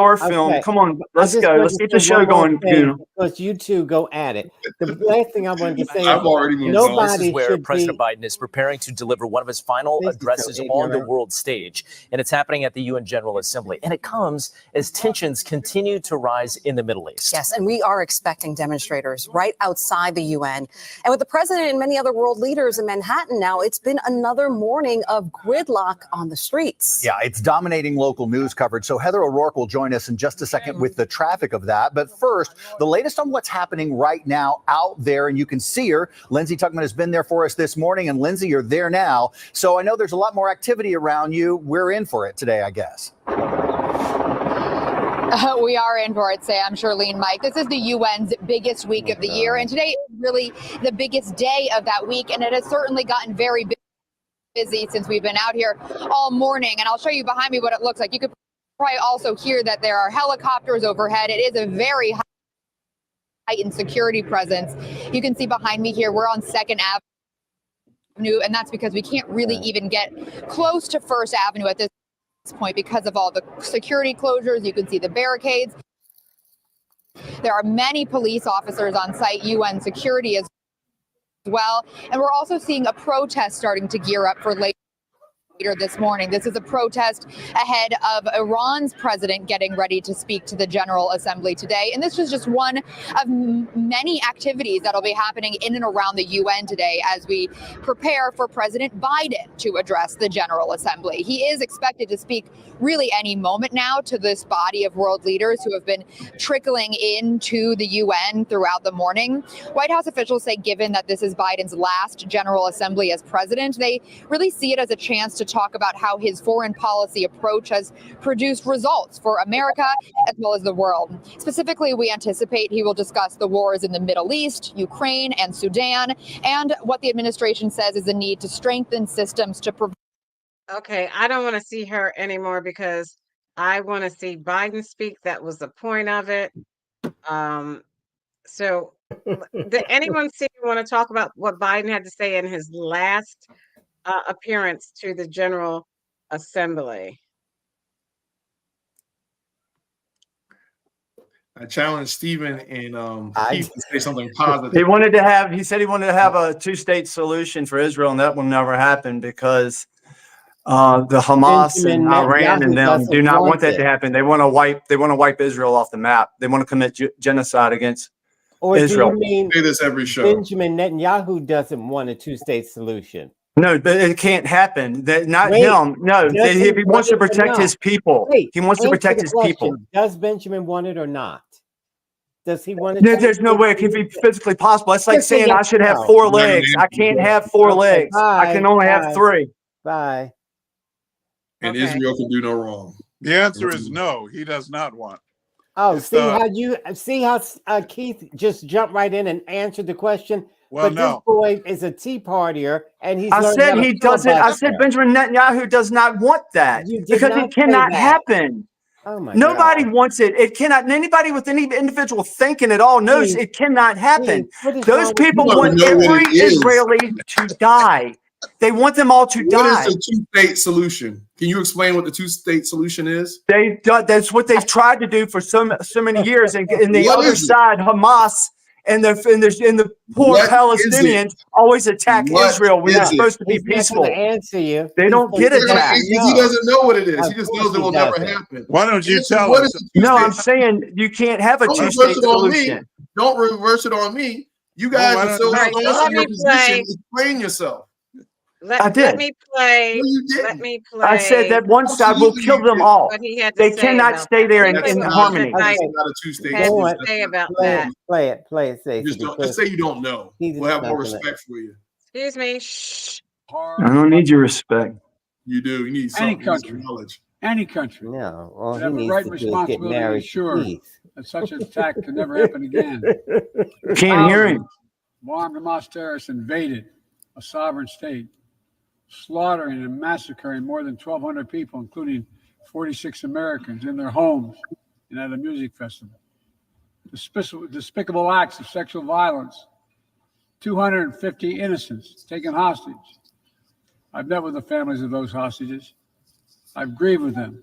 her film. Okay. Come on, let's go. Let's get the show going. Because you two go at it. The last thing I wanted to say I've already moved on. This is where President Biden is preparing to deliver one of his final addresses on the world stage. And it's happening at the UN General Assembly. And it comes as tensions continue to rise in the Middle East. Yes, and we are expecting demonstrators right outside the UN. And with the president and many other world leaders in Manhattan now, it's been another morning of gridlock on the streets. Yeah, it's dominating local news coverage. So Heather O'Rourke will join us in just a second with the traffic of that. But first, the latest on what's happening right now out there. And you can see her. Lindsay Tuckman has been there for us this morning. And Lindsay, you're there now. So I know there's a lot more activity around you. We're in for it today, I guess. We are in for it, Sam, Charlene, Mike. This is the UN's biggest week of the year. And today is really the biggest day of that week. And it has certainly gotten very busy since we've been out here all morning. And I'll show you behind me what it looks like. You could probably also hear that there are helicopters overhead. It is a very heightened security presence. You can see behind me here, we're on 2nd Avenue, and that's because we can't really even get close to 1st Avenue at this point because of all the security closures. You can see the barricades. There are many police officers on site, UN security as well. And we're also seeing a protest starting to gear up for later this morning. This is a protest ahead of Iran's president getting ready to speak to the General Assembly today. And this is just one of many activities that'll be happening in and around the UN today as we prepare for President Biden to address the General Assembly. He is expected to speak really any moment now to this body of world leaders who have been trickling into the UN throughout the morning. White House officials say given that this is Biden's last General Assembly as president, they really see it as a chance to talk about how his foreign policy approach has produced results for America as well as the world. Specifically, we anticipate he will discuss the wars in the Middle East, Ukraine, and Sudan, and what the administration says is the need to strengthen systems to prevent. Okay, I don't want to see her anymore because I want to see Biden speak. That was the point of it. So, did anyone want to talk about what Biden had to say in his last appearance to the General Assembly? I challenged Stephen and I- Keith to say something positive. He said he wanted to have a two-state solution for Israel, and that will never happen because the Hamas Benjamin and Iran and Netanyahu them do doesn't not want want that it. to happen. They want to wipe Israel off the map. They want to commit genocide against Or do Israel. you mean I say this every show. Benjamin Netanyahu doesn't want a two-state solution? No, but it can't happen. Not Wait, him. No, does if he he wants to want it or protect his not? people, Wait, he wants to answer protect the his people. question. Does Benjamin want it or not? Does he want it? There's no way it can be physically possible. It's like Just say saying I yes should or have no. four I'm not gonna legs. I answer can't that. have four Okay, legs. I can only have bye. three. Bye. And Okay. Israel can do no wrong. The answer is no. He does not want. Oh, It's see the- how you see how Keith just jumped right in and answered the question. Well, But no. this boy is a tea partier, and he's. I learned said how to he doesn't. I said filibuster. Benjamin Netanyahu does not want that You did because not it say cannot that. happen. Oh my Nobody God. wants it. It cannot. And anybody with any individual thinking at all knows Keith, it cannot happen. Keith, what is Those wrong with people You want don't know what every it is. Israeli to die. They want them all to What die. is the two-state solution? Can you explain what the two-state solution is? That's what they've tried to do for so many years. And the What other is it? side, Hamas and the poor What is Palestinians always attack What Israel when is it's it? supposed to be He's not peaceful. going to answer you. They He's don't gonna get say attacked. no. He doesn't know what it is. Of He just course knows it he will never doesn't. happen. Why don't you tell What us? is the No, I'm two-state? saying you can't have a Don't reverse two-state it on me. solution. Don't reverse it on me. You Well, guys why are don't- so All right, so strong let in your me position. play. Explain yourself. I did. Let me play. No, you Let didn't. me play. I said that one side will Absolutely kill you them did. all. What he had to They say cannot about stay that. there Let me in play That's what not, harmony. that's Okay. not a two-state had Go solution. on. to say about Play that. it. Play it. Play it, Stacey. Just don't. because Just say you don't know. he's We'll have more not gonna- respect for you. Excuse me. Shh. I don't need your respect. You do. You need Any some country. knowledge. Any country No, all would he have a needs right to do is get responsibility to married to ensure Keith. that such an attack could never happen again. Can't hear him. Armed Hamas terrorists invaded a sovereign state, slaughtering and massacring more than 1,200 people, including 46 Americans, in their homes and at a music festival. Despicable acts of sexual violence, 250 innocents taken hostage. I've met with the families of those hostages. I've grieved with them.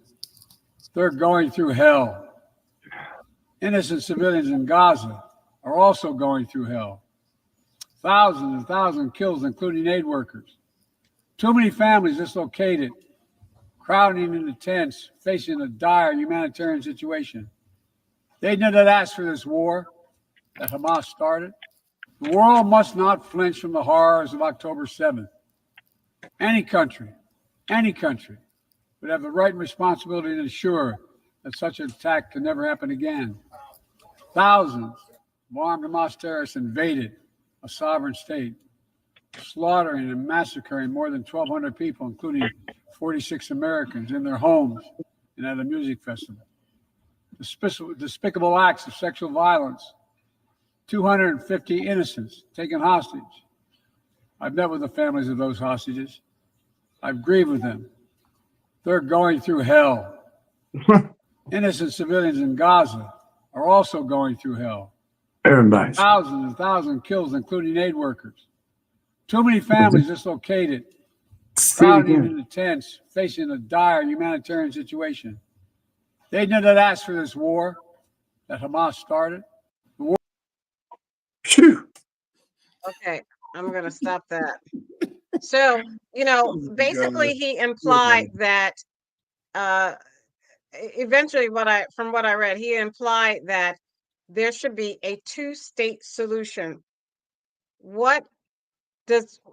They're going through hell. Innocent civilians in Gaza are also going through hell. Thousands and thousands killed, including aid workers. Too many families dislocated, crowding into tents, facing a dire humanitarian situation. They did not ask for this war that Hamas started. The world must not flinch from the horrors of October 7th. Any country would have the right and responsibility to ensure that such an attack can never happen again. Thousands of armed Hamas terrorists invaded a sovereign state, slaughtering and massacring more than 1,200 people, including 46 Americans, in their homes and at a music festival. Despicable acts of sexual violence, 250 innocents taken hostage. I've met with the families of those hostages. I've grieved with them. They're going through hell. Innocent civilians in Gaza are also going through hell. Everybody. Thousands and thousands killed, including aid workers. Too many families dislocated, crowding into tents, facing a dire humanitarian situation. They did not ask for this war that Hamas started. Okay, I'm going to stop that. So, basically he implied that eventually from what I read, he implied that there should be a two-state solution.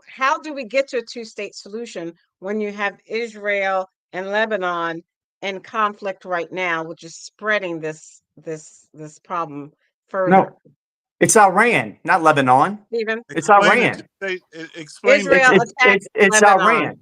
How do we get to a two-state solution when you have Israel and Lebanon in conflict right now, which is spreading this problem further? No, it's Iran, not Lebanon. Stephen? It's Iran. Explain Israel attacked It's Lebanon. Iran.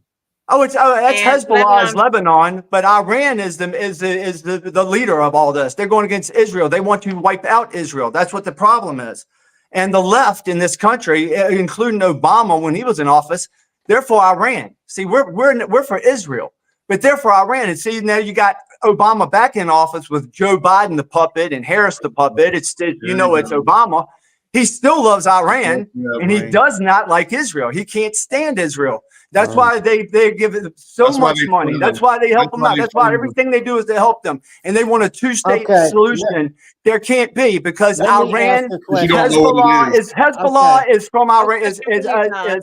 That's And Hezbollah's Lebanon, but Iran is the leader of all this. They're going against Israel. They want to wipe out Israel. That's what the problem is. And the left in this country, including Obama when he was in office, they're for Iran. See, we're for Israel, but they're for Iran. And see, now you got Obama back in office with Joe Biden the puppet and Harris the puppet. It's Obama. he still loves Iran, Yeah, and he Brain. does not like Israel. He can't stand Israel. That's Right. why they give it so That's why much they money. fund That's them. why they help That's them why out. they That's why fund them. everything they do is to help them. And they want a two-state Okay. solution. There can't be, because Let me Iran, ask a But you question. don't know what it is. Hezbollah is from Iran. Okay.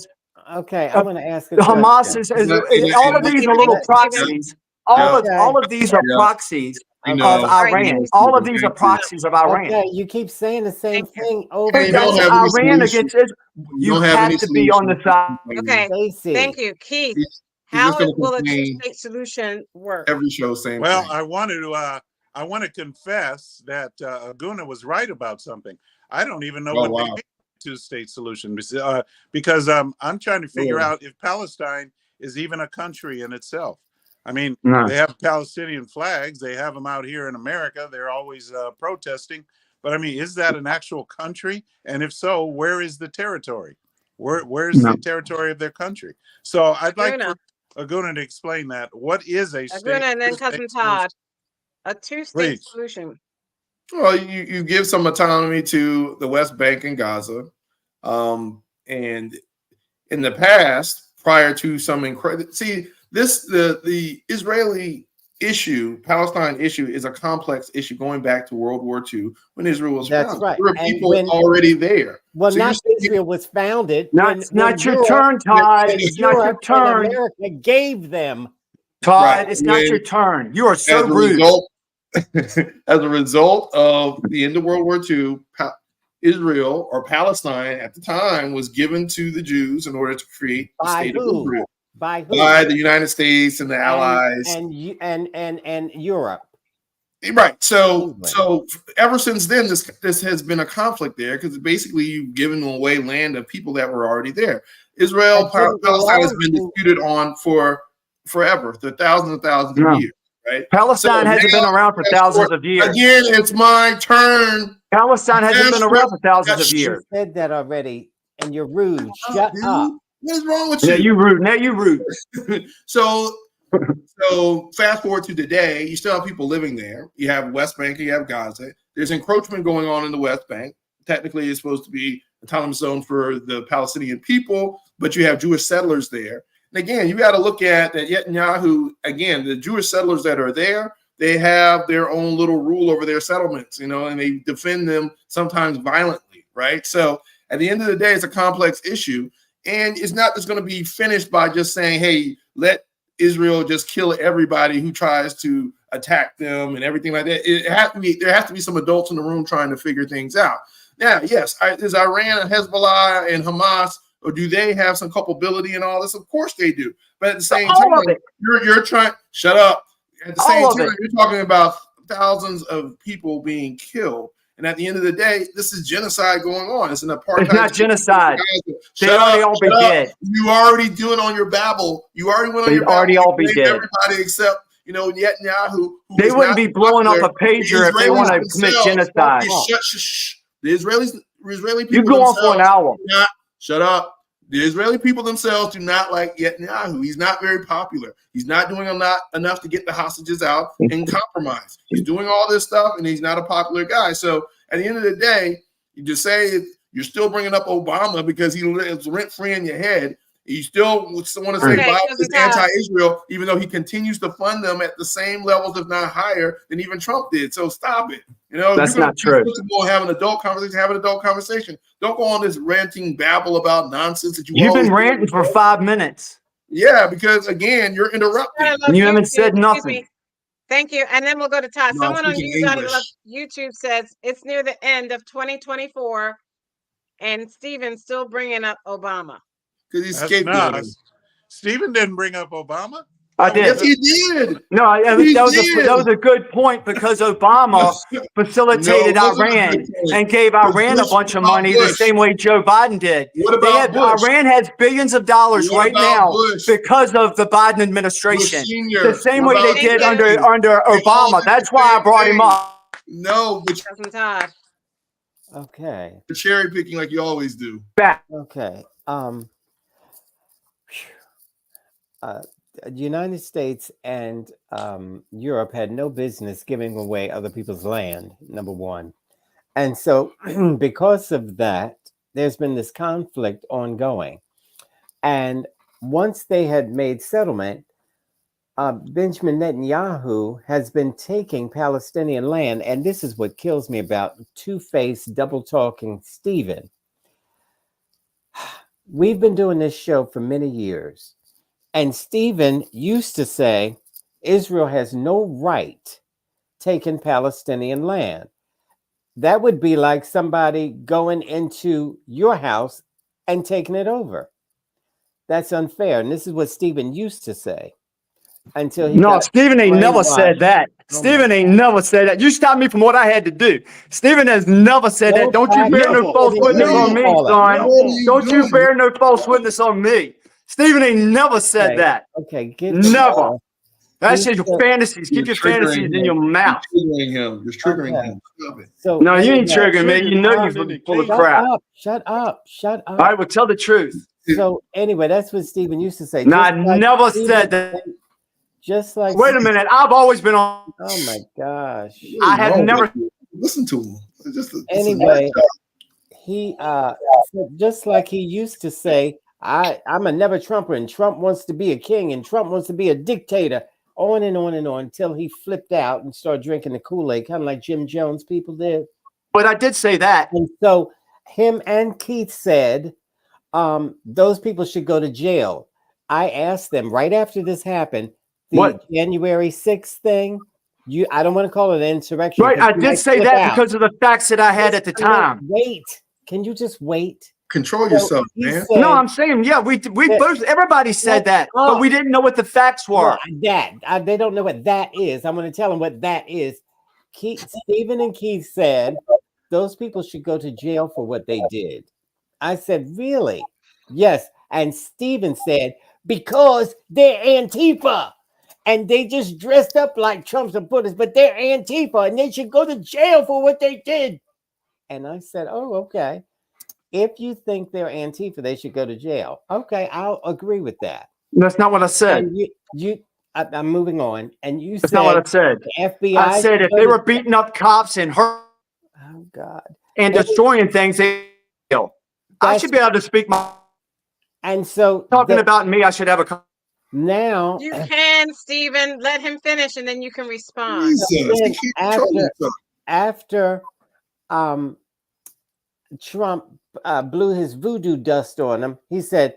Okay, I want to ask a Hamas question. all of these are little Thank you, Stephen. proxies. All of these are Yeah. proxies You of know. All right, Iran. thank you, All of Stephen. these are proxies of Iran. Okay, you keep saying the same Thank you. thing over They and don't over. have any Iran solution. against Israel. You don't have any have to be on the solution. side. Okay, Stacey. thank you. Keith, He's how just going to will a complain two-state solution work? every show, same Well, thing. I want to confess that Aguna was right about something. I don't even know Oh, what wow. they mean two-state solution because I'm trying to figure out if Palestine is even a country in itself. I mean, No. they have Palestinian flags. They have them out here in America. They're always protesting. But I mean, is that an actual country? And if so, where is the territory? Where's No. the territory of their country? So I'd like Aguna. for Aguna to explain that. What is a state? Aguna and then two-state Cousin solution? Todd. A two-state Please. solution. Well, you give some autonomy to the West Bank and Gaza. And in the past, prior to some incredible, the Israeli issue, Palestine issue, is a complex issue going back to World War II when Israel was That's founded. right. There were And people when- already there. Well, So you're not saying- Israel was founded. Not your Europe- turn, Todd. when It's not your Europe and turn. America gave them. Todd, Right. it's not your turn. You are so as a rude. result, as a result of the end of World War II, Israel or Palestine at the time was given to the Jews in order to create the By state who? of Israel By who? by the United States and the Allies. And Europe. Right. So England. so ever since then, this has been a conflict there because basically you've given away land of people that were already there. Israel, That didn't Palestine has belong been to- disputed on for forever, for thousands and thousands of Yeah. years. Right. Palestine So hasn't now, been around for fast thousands forward- of years. Again, it's my turn. Palestine hasn't Fast been around for thousands forward- of You years. said that already, and you're rude. Shut Dude, up. what is wrong with Yeah, you? you rude. Now you rude. So fast forward to today, you still have people living there. You have West Bank, you have Gaza. There's encroachment going on in the West Bank. Technically, it's supposed to be a autonomous zone for the Palestinian people, but you have Jewish settlers there. And again, you got to look at that Netanyahu, again, the Jewish settlers that are there, they have their own little rule over their settlements, and they defend them sometimes violently, right? So at the end of the day, it's a complex issue. And it's not just going to be finished by just saying, hey, let Israel just kill everybody who tries to attack them and everything like that. There has to be some adults in the room trying to figure things out. Now, yes, is Iran and Hezbollah and Hamas, or do they have some culpability in all this? Of course they do. But at the same All of time, it. you're trying, shut up. At the All same of time, it. you're talking about thousands of people being killed. And at the end of the day, this is genocide going on. It's an apartheid. It's not genocide. They Shut already up, all be shut up. dead. You already doing on your babble. You already went on They'd your babble. already all be You dead. blamed everybody except, Netanyahu. Who They is wouldn't not be blowing up a popular. pager if they Israelis want to commit themselves- genocide. Shh. The Israeli people You go on for an themselves hour. do not, shut up. The Israeli people themselves do not like Netanyahu. He's not very popular. He's not doing enough to get the hostages out and compromise. He's doing all this stuff, and he's not a popular guy. So at the end of the day, you just say you're still bringing up Obama because he lives rent-free in your head. You still want to say Okay, Biden Cousin is Todd. anti-Israel, even though he continues to fund them at the same levels, if not higher, than even Trump did. So stop it. That's you're not true. Go have an adult conversation. Have an adult conversation. Don't go on this ranting babble about nonsense that You've been always do. ranting for 5 minutes. Yeah, because again, you're interrupting. I love You haven't YouTube. said Excuse nothing. me. Thank you. And then we'll go to Todd. No, I'm Someone on speaking English. YouTube says it's near the end of 2024 and Steven's still bringing up Obama. Because he's That's scapegoating. not. Stephen didn't bring up Obama. I did. Yes, he did. No, that was a good point because Obama facilitated No, it wasn't a Iran good point. and gave Iran a Bush- bunch of what about money the Bush? same way Joe Biden did. What about Bush? Iran has billions of dollars What right about now Bush? because of the Biden administration. Bush Senior. The same What way they about did Bush? under They all Obama. did That's the why I same brought him thing. up. No, but Cousin Todd. Okay. you're cherry picking like you always do. Back. Okay. The United States and Europe had no business giving away other people's land, number one. And so, because of that, there's been this conflict ongoing. And once they had made settlement, Benjamin Netanyahu has been taking Palestinian land. And this is what kills me about two-faced, double-talking Stephen. We've been doing this show for many years. And Stephen used to say, Israel has no right taking Palestinian land. That would be like somebody going into your house and taking it over. That's unfair. And this is what Stephen used to say until he No, got Stephen ain't never said brainwashed. that. Oh Stephen ain't never said that. You stopped me from what I had to do. Stephen has never said that. Don't you bear no false witness on me, son. Don't you bear no false witness on me. Stephen ain't never said that. Okay, get never. That's He just your said- fantasies. Keep your fantasies in your mouth. You're triggering him. You're triggering Okay. him. Stop it. So No, you ain't anyway- triggering me. You know you're full of Shut crap. up, shut up, shut up. All right, well, tell the truth. So anyway, that's what Stephen used to say. No, I Just like never Stephen- said that. Just like Wait a minute. I've always been on. Oh my gosh. I have never. Listen to him. It's just a, Anyway, he just like he used to say, I'm a never Trumper, and Trump wants to be a king, and Trump wants to be a dictator, on and on and on until he flipped out and started drinking the Kool-Aid, kind of like Jim Jones people did. But I did say that. And so him and Keith said, those people should go to jail. I asked them right after this happened, the What? January 6th thing. I don't want to call it an insurrection. Right, I you did might say flip that out. because of the facts that I had at the time. Wait, can you just wait? Control So yourself, he man. said- No, I'm saying, yeah, we both, everybody said that, but we didn't know what the facts were. Well, they don't know what that is. I'm going to tell them what that is. Stephen and Keith said those people should go to jail for what they did. I said, really? Yes. And Stephen said, because they're Antifa. And they just dressed up like Trump supporters, but they're Antifa and they should go to jail for what they did. And I said, oh, okay. If you think they're Antifa, they should go to jail. Okay, I'll agree with that. That's not what I said. And I'm moving on. And you That's said not what I said. the FBI. I said if should they go were to- beating up cops and hurt Oh God. and destroying things, they kill. I should be able to speak my. And so Talking about me, I should have a. Now You can, Stephen. Let him finish, and then you can respond. then after Trump blew his voodoo dust on them, he said,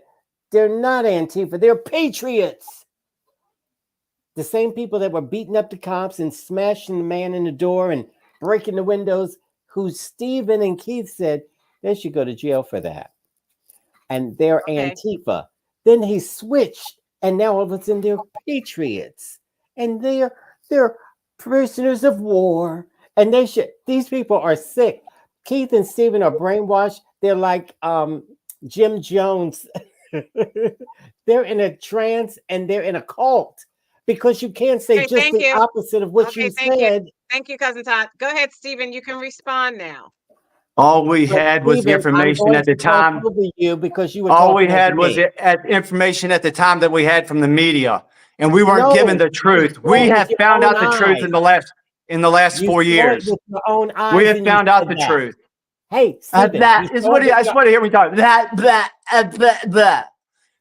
they're not Antifa, they're patriots. The same people that were beating up the cops and smashing the man in the door and breaking the windows, who Stephen and Keith said they should go to jail for that. And they're Antifa. Then he switched, and now all of a sudden they're patriots. And they're prisoners of war. And these people are sick. Keith and Stephen are brainwashed. They're like Jim Jones. They're in a trance and they're in a cult because you can't say just thank the you. opposite of what you thank said. you. Thank you, Cousin Todd. Go ahead, Stephen. You can respond now. All we had was the Stephen, I'm information going at the to talk time. over you because you were All we talking had over was me. information at the time that we had from the media, and we weren't No, given the truth. you We saw it have with your found own out the truth eyes. in the last You 4 saw it years. with your own eyes We have and you found out said the that. truth. Hey, Stephen, That you is saw what it with I just your- want to hear me talk. That.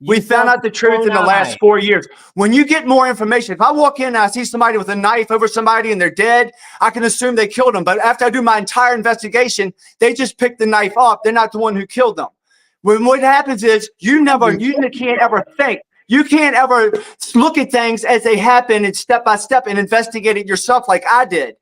We You found saw out the with your truth in the own last eyes. 4 years. When you get more information, if I walk in and I see somebody with a knife over somebody and they're dead, I can assume they killed them. But after I do my entire investigation, they just picked the knife up. They're not the one who killed them. When what happens is you can't ever think. You can't ever look at things as they happen and step by step and investigate it yourself like I did.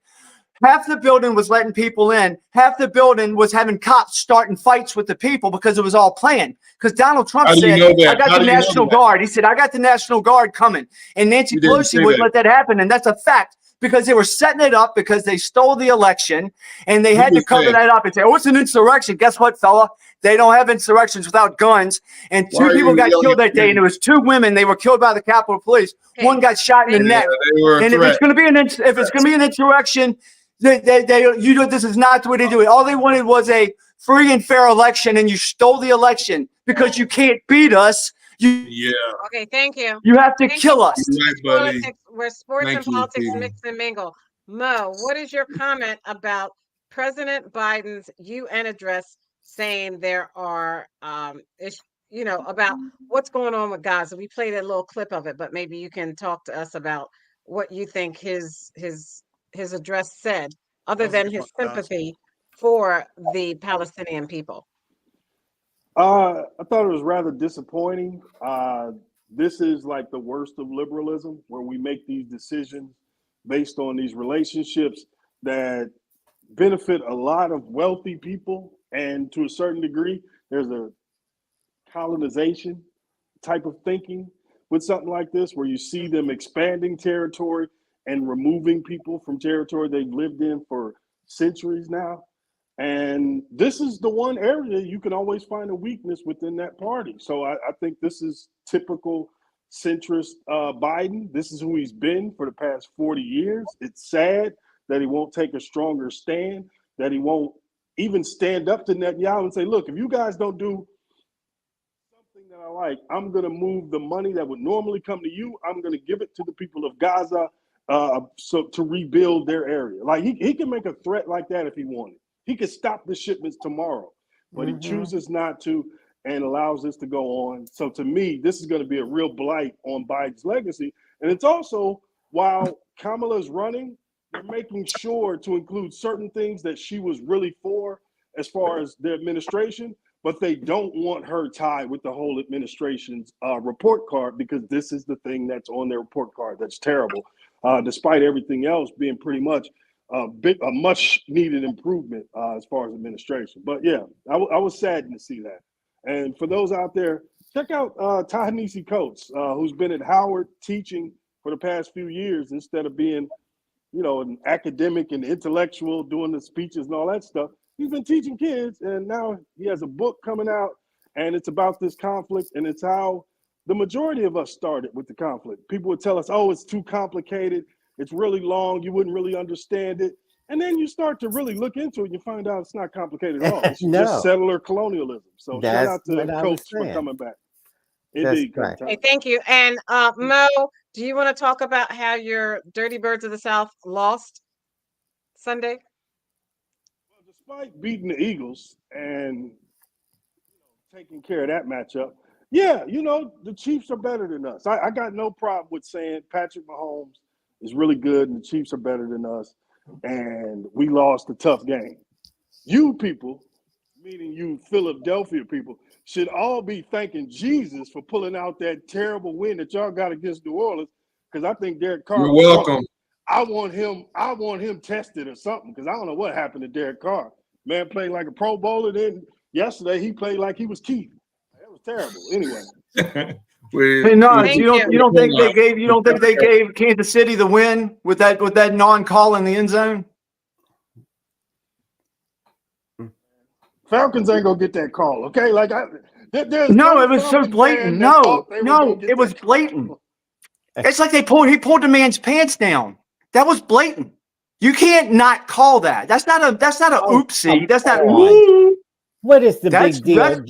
Half the building was letting people in. Half the building was having cops starting fights with the people because it was all planned. Because Donald Trump How do you said, know that? I got How the do you know National that? Guard. He said, I got the National Guard coming. And Nancy You didn't Pelosi say wouldn't that. let that happen. And that's a fact because they were setting it up because they stole the election and they You had to just cover said- that up and say, oh, it's an insurrection. Guess what, fella? They don't have insurrections without guns. And Why two are people you got yelling killed at that day. And it was two women. They were killed by the Capitol Police. Okay. One got shot in the Thank neck. they were a And if threat. it's going to be an insurrection, this is not the way to do it. All they wanted was a free and fair election, and you stole the election because you can't beat us. Yeah. Okay, thank you. You have to Thank kill you. us. Right, buddy. Politics, where sports Thank and you, politics Stephen. mix and mingle. Mo, what is your comment about President Biden's UN address saying there are, about what's going on with Gaza. We played a little clip of it, but maybe you can talk to us about what you think his address said, other than his sympathy for the Palestinian people. I thought it was rather disappointing. This is like the worst of liberalism, where we make these decisions based on these relationships that benefit a lot of wealthy people. And to a certain degree, there's a colonization type of thinking with something like this, where you see them expanding territory and removing people from territory they've lived in for centuries now. And this is the one area you can always find a weakness within that party. So I think this is typical centrist Biden. This is who he's been for the past 40 years. It's sad that he won't take a stronger stand, that he won't even stand up to Netanyahu and say, look, if you guys don't do something that I like, I'm going to move the money that would normally come to you. I'm going to give it to the people of Gaza so to rebuild their area. Like he can make a threat like that if he wanted. He could stop the shipments tomorrow, but he chooses not to and allows this to go on. So to me, this is going to be a real blight on Biden's legacy. And it's also, while Kamala's running, they're making sure to include certain things that she was really for as far as the administration, but they don't want her tied with the whole administration's report card, because this is the thing that's on their report card that's terrible, despite everything else being pretty much a much needed improvement as far as administration. But yeah, I was saddened to see that. And for those out there, check out Ta-Nehisi Coates, who's been at Howard teaching for the past few years instead of being, an academic and intellectual doing the speeches and all that stuff. He's been teaching kids, and now he has a book coming out, and it's about this conflict, and it's how the majority of us started with the conflict. People would tell us, oh, it's too complicated. It's really long. You wouldn't really understand it. And then you start to really look into it and you find out it's not complicated at all. It's just settler colonialism. So shout out to Coach for coming back. Indeed. Hey, thank you. And Mo, do you want to talk about how your Dirty Birds of the South lost Sunday? Well, despite beating the Eagles and taking care of that matchup, yeah, the Chiefs are better than us. I got no problem with saying Patrick Mahomes is really good and the Chiefs are better than us, and we lost a tough game. You people, meaning you Philadelphia people, should all be thanking Jesus for pulling out that terrible win that y'all got against New Orleans, because I think Derek Carr. You're welcome. I want him tested or something, because I don't know what happened to Derek Carr. Man played like a Pro Bowler. Then yesterday he played like he was Keith. That was terrible. Anyway. Hey, no, you don't think they gave Kansas City the win with that non-call in the end zone? Falcons ain't gonna get that call, okay? It was so blatant. No, it was blatant. It's like he pulled the man's pants down. That was blatant. You can't not call that. That's not a oopsie. That's not. What is the big deal? And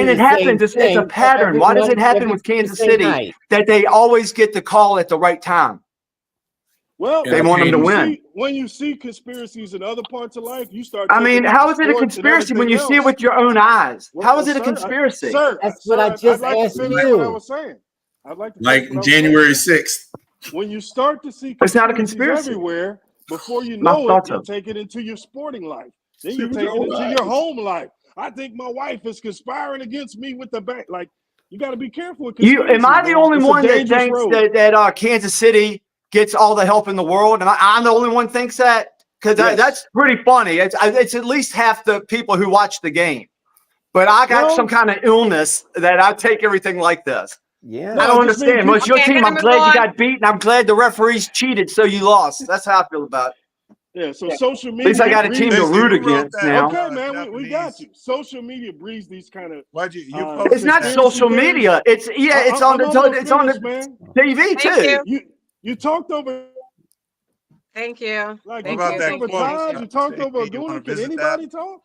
it happens. It's a pattern. Why does it happen with Kansas City that they always get the call at the right time? Well, they want them to win. When you see conspiracies in other parts of life, you start. I mean, how is it a conspiracy when you see it with your own eyes? How is it a conspiracy? That's what I just asked you. What I was saying. I'd like to like January 6th. When you start to see it's not a conspiracy everywhere, before you know it, you take it into your sporting life. Then you take it into your home life. I think my wife is conspiring against me with the bank. Like, you got to be careful with conspiracy. Am I the only one that thinks that Kansas City gets all the help in the world? And I'm the only one that thinks that? Because that's pretty funny. It's at least half the people who watch the game. But I got some kind of illness that I take everything like this. Yeah. I don't understand. Well, it's your team. I'm glad you got beaten. I'm glad the referees cheated, so you lost. That's how I feel about it. Yeah, so social media. At least I got a team to root against now. Okay, man, we got you. Social media breeds these kind of. Why'd you it's not social media. It's on the TV too. You talked over. Thank you. Like, Thank about you. that quote? You talked over Aguna. Can anybody talk?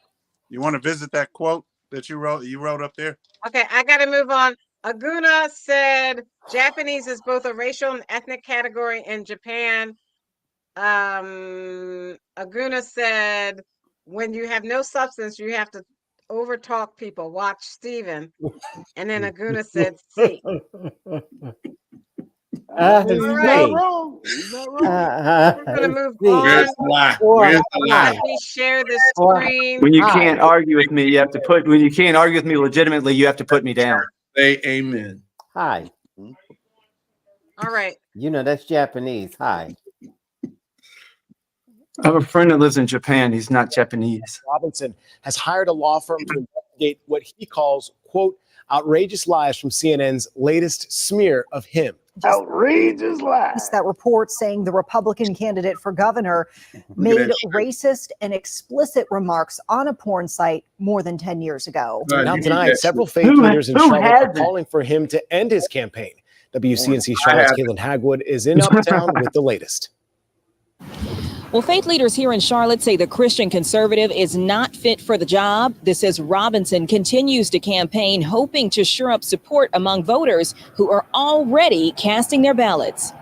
You want to visit that quote that you wrote up there? Okay, I got to move on. Aguna said Japanese is both a racial and ethnic category in Japan. Aguna said when you have no substance, you have to overtalk people. Watch Stephen. And then Aguna said, "See." He's not wrong. He's not wrong. We're gonna move Where's on. the lie? Where's the lie? Let me share the screen. When you can't argue with me, you have to put. When you can't argue with me legitimately, you have to put me down. Say amen. Hi. All right. You know, that's Japanese. Hi. I have a friend that lives in Japan. He's not Japanese. Robinson has hired a law firm to investigate what he calls, quote, outrageous lies from CNN's latest smear of him. Outrageous lies. That report saying the Republican candidate for governor made racist and explicit remarks on a porn site more than 10 years ago. Now tonight, several faith leaders in Charlotte are calling for him to end his campaign. WCNC Charlotte's Caitlin Hagwood is in Uptown with the latest. Well, faith leaders here in Charlotte say the Christian conservative is not fit for the job. This as Robinson continues to campaign, hoping to shore up support among voters who are already casting their ballots.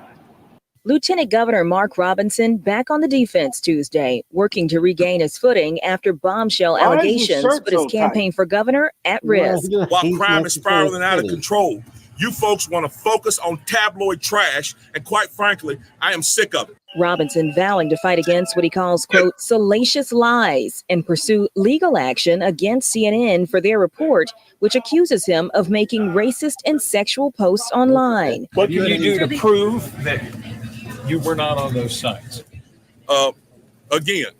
Lieutenant Governor Mark Robinson back on the defense Tuesday, working to regain his footing after bombshell allegations put his campaign for governor at risk. While crime is spiraling out of control, you folks want to focus on tabloid trash, and quite frankly, I am sick of it. Robinson vowing to fight against what he calls, quote, salacious lies and pursue legal action against CNN for their report, which accuses him of making racist and sexual posts online. What can you do to prove that you were not on those sites? Again,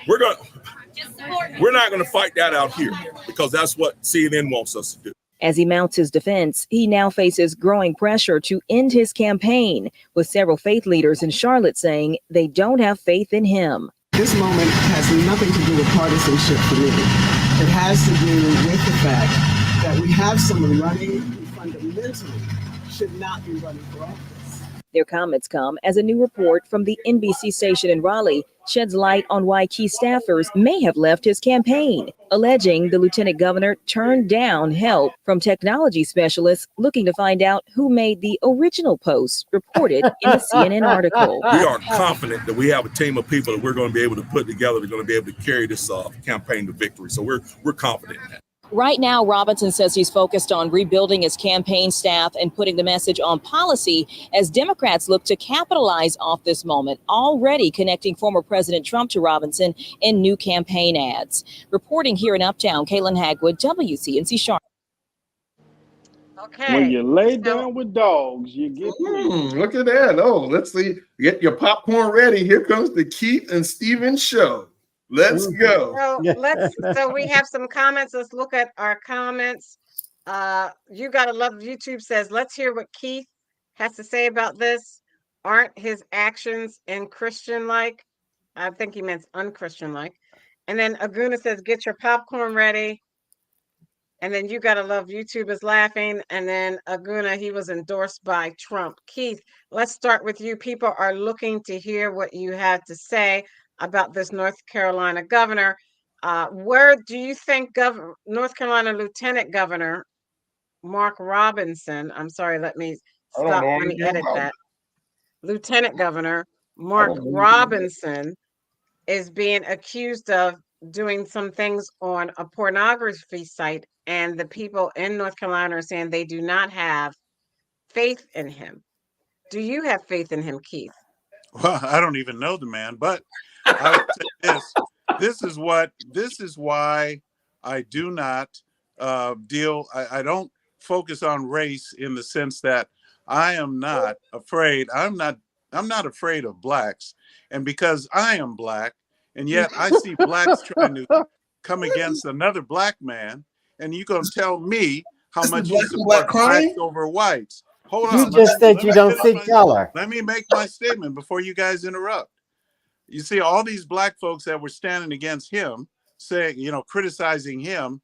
we're not going to fight that out here because that's what CNN wants us to do. As he mounts his defense, he now faces growing pressure to end his campaign, with several faith leaders in Charlotte saying they don't have faith in him. This moment has nothing to do with partisanship for me. It has to do with the fact that we have someone running who fundamentally should not be running for office. Their comments come as a new report from the NBC station in Raleigh sheds light on why key staffers may have left his campaign, alleging the lieutenant governor turned down help from technology specialists looking to find out who made the original post reported in the CNN article. We are confident that we have a team of people that we're going to be able to put together. They're going to be able to carry this campaign to victory. So we're confident in that. Right now, Robinson says he's focused on rebuilding his campaign staff and putting the message on policy as Democrats look to capitalize off this moment, already connecting former President Trump to Robinson in new campaign ads. Reporting here in Uptown, Caitlin Hagwood, WCNC Charlotte. Okay. When you lay down with dogs, you get. Look at that. Oh, let's see. Get your popcorn ready. Here comes the Keith and Stephen show. Let's go. So we have some comments. Let's look at our comments. You Gotta Love YouTube says, let's hear what Keith has to say about this. Aren't his actions Christian-like? I think he meant unchristian-like. And then Aguna says, get your popcorn ready. And then You Gotta Love YouTube is laughing. And then Aguna, he was endorsed by Trump. Keith, let's start with you. People are looking to hear what you have to say about this North Carolina governor. Where do you think North Carolina Lieutenant Governor Mark Robinson, I'm sorry, let me stop, let me edit that. Lieutenant Governor Mark Robinson is being accused of doing some things on a pornography site, and the people in North Carolina are saying they do not have faith in him. Do you have faith in him, Keith? Well, I don't even know the man, but I would say this. This is why I do not I don't focus on race in the sense that I am not afraid. I'm not afraid of blacks. And because I am black, and yet I see blacks trying to come against another black man, and you're going to tell me how much you support blacks over whites. Hold on. You just said you don't see color. Let me make my statement before you guys interrupt. You see all these black folks that were standing against him, saying, criticizing him.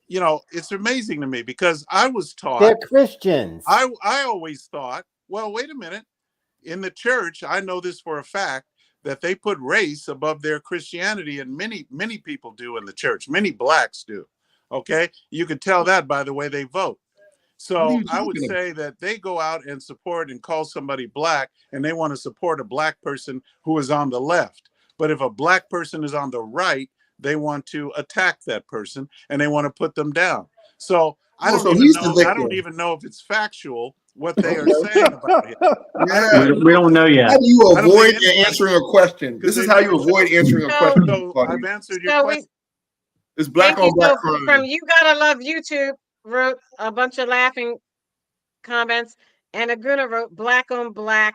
It's amazing to me because I was taught they're Christians. I always thought, well, wait a minute. In the church, I know this for a fact, that they put race above their Christianity, and many people do in the church. Many blacks do. Okay, you can tell that by the way they vote. So I would say that they go out and support and call somebody black, and they want to support a black person who is on the left. But if a black person is on the right, they want to attack that person and they want to put them down. So I don't even he's the know. I victim. don't even know if it's factual what they are saying about him. We don't know yet. How do you I don't avoid think anybody- answering a question? This is how you avoid answering a question. So I've answered your So question. It's black Thank on you. black So crime. from You Gotta Love YouTube wrote a bunch of laughing comments, and Aguna wrote black on black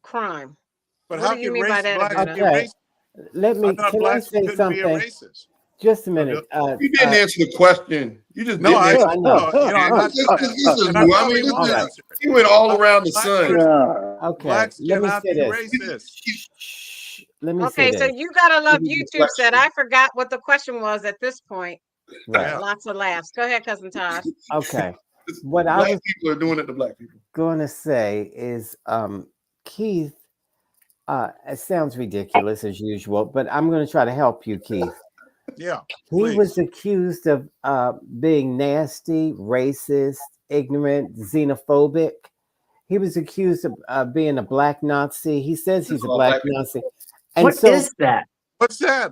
crime. But What how do you can mean by that, blacks be Aguna? Okay, racist? I thought can I blacks say couldn't be a something? racist. Just a minute. You didn't answer the question. You just No, didn't I answer. I know. I'm not This doing is that. And I new. I probably mean, won't Okay. answer it. he went all around the sun. Okay, Blacks let me cannot say be this. racist. Let me say Okay, so this. You Gotta Love This is YouTube said, deflection. I forgot what the question was at this point. Right. Lots of laughs. Go ahead, Cousin Todd. Okay. What I Black was people are doing it to black people. going to say is, Keith, it sounds ridiculous as usual, but I'm going to try to help you, Keith. Yeah, He please. was accused of being nasty, racist, ignorant, xenophobic. He was accused of being a black Nazi. He says he's a black Nazi. And What is that? What's that?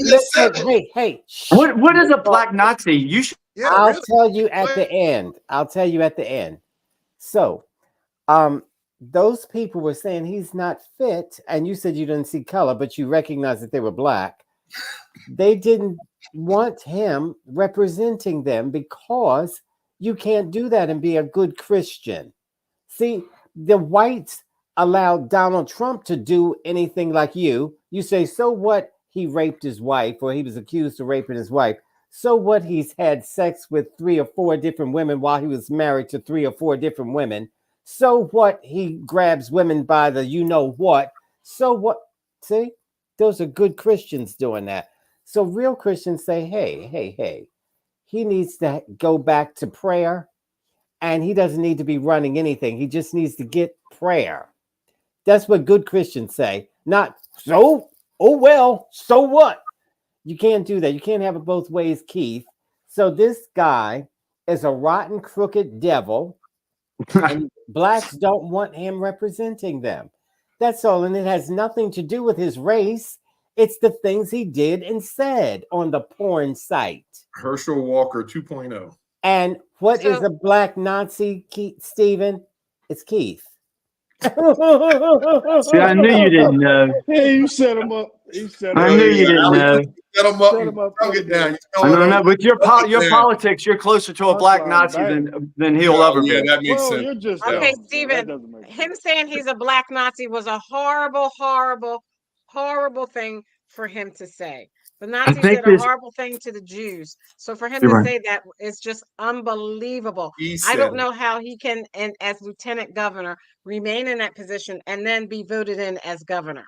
Listen, hey. What is a black Nazi? You should. Yeah, I'll really? tell you at the end. So, those people were saying he's not fit, and you said you didn't see color, but you recognize that they were black. They didn't want him representing them because you can't do that and be a good Christian. See, the whites allowed Donald Trump to do anything like you. You say, so what? He raped his wife, or he was accused of raping his wife. So what? He's had sex with 3 or 4 different women while he was married to 3 or 4 different women. So what? He grabs women by the you know what. So what? See, those are good Christians doing that. So real Christians say, hey, he needs to go back to prayer, and he doesn't need to be running anything. He just needs to get prayer. That's what good Christians say. Not, so, oh well, so what? You can't do that. You can't have it both ways, Keith. So this guy is a rotten, crooked devil, and blacks don't want him representing them. That's all. And it has nothing to do with his race. It's the things he did and said on the porn site. Herschel Walker 2.0. And what is a black Nazi, Keith, Stephen? It's Keith. See, I knew you didn't know. Hey, you set him up. I knew you didn't know. Set him up. Don't get down. I don't know. With your politics, you're closer to a black Nazi than he'll ever be. Yeah, that makes Well, sense. you're just Okay, dumb, so Stephen, that doesn't make him saying he's a black Nazi was a horrible, horrible, horrible thing for him to say. The Nazis think did a this- horrible thing to the Jews. So for him You're to right. say that is just unbelievable. He I said don't it. know how he can, and as lieutenant governor, remain in that position and then be voted in as governor.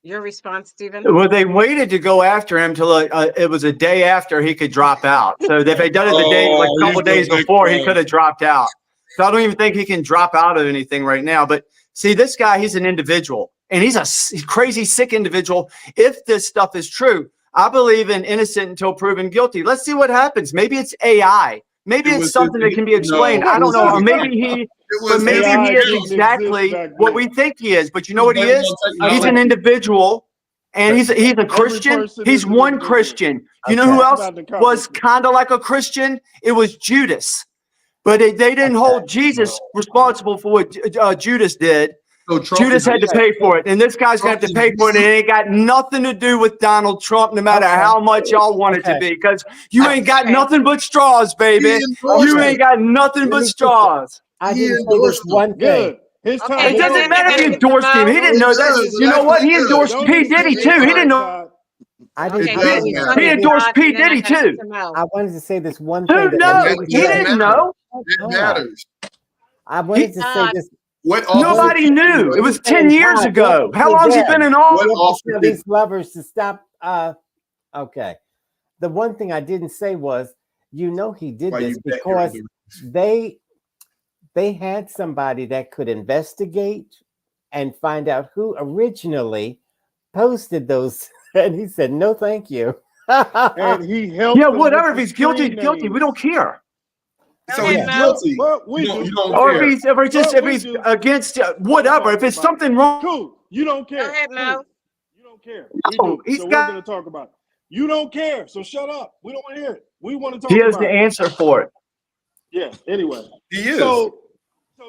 Your response, Stephen? Well, they waited to go after him till it was a day after he could drop out. So if they done it the day, like a couple days before, he could have dropped out. So I don't even think he can drop out of anything right now. But see, this guy, he's an individual, and he's a crazy, sick individual. If this stuff is true, I believe in innocent until proven guilty. Let's see what happens. Maybe it's AI. Maybe it's something that can be explained. I don't know. Or maybe he is exactly what we think he is. But you know what he is? He's an individual, and he's a Christian. He's one Christian. You know who else was kind of like a Christian? It was Judas. But they didn't hold Jesus responsible for what Judas did. Judas had to pay for it, and this guy's going to have to pay for it, and it ain't got nothing to do with Donald Trump, no matter how much y'all want it to be, because you ain't got nothing but straws, baby. You ain't got nothing but straws. I didn't say this one thing. Okay, It doesn't matter if he endorsed him. He didn't know that. You know what? He endorsed P. Diddy, too. He didn't know. I didn't He endorsed P. Diddy, too. I wanted to say this one Who thing. knows? He didn't know. It matters. I wanted to say this. Nobody knew. It was 10 years ago. How long has he been in office? Tell these lovers to stop. Okay. The one thing I didn't say was, he did this because they had somebody that could investigate and find out who originally posted those. And he said, no, thank you. And he helped. Yeah, whatever. If he's guilty, he's guilty. We don't care. So he's guilty. But we you do. don't Or care. if he's against whatever, if it's something wrong. Cool. You don't care. Go ahead, Mo. Cool. You don't care. We do. he's So got- we're going to talk about it. You don't care. So shut up. We don't want to hear it. We want to talk He has about the it. answer for it. Yeah. Anyway. He is. So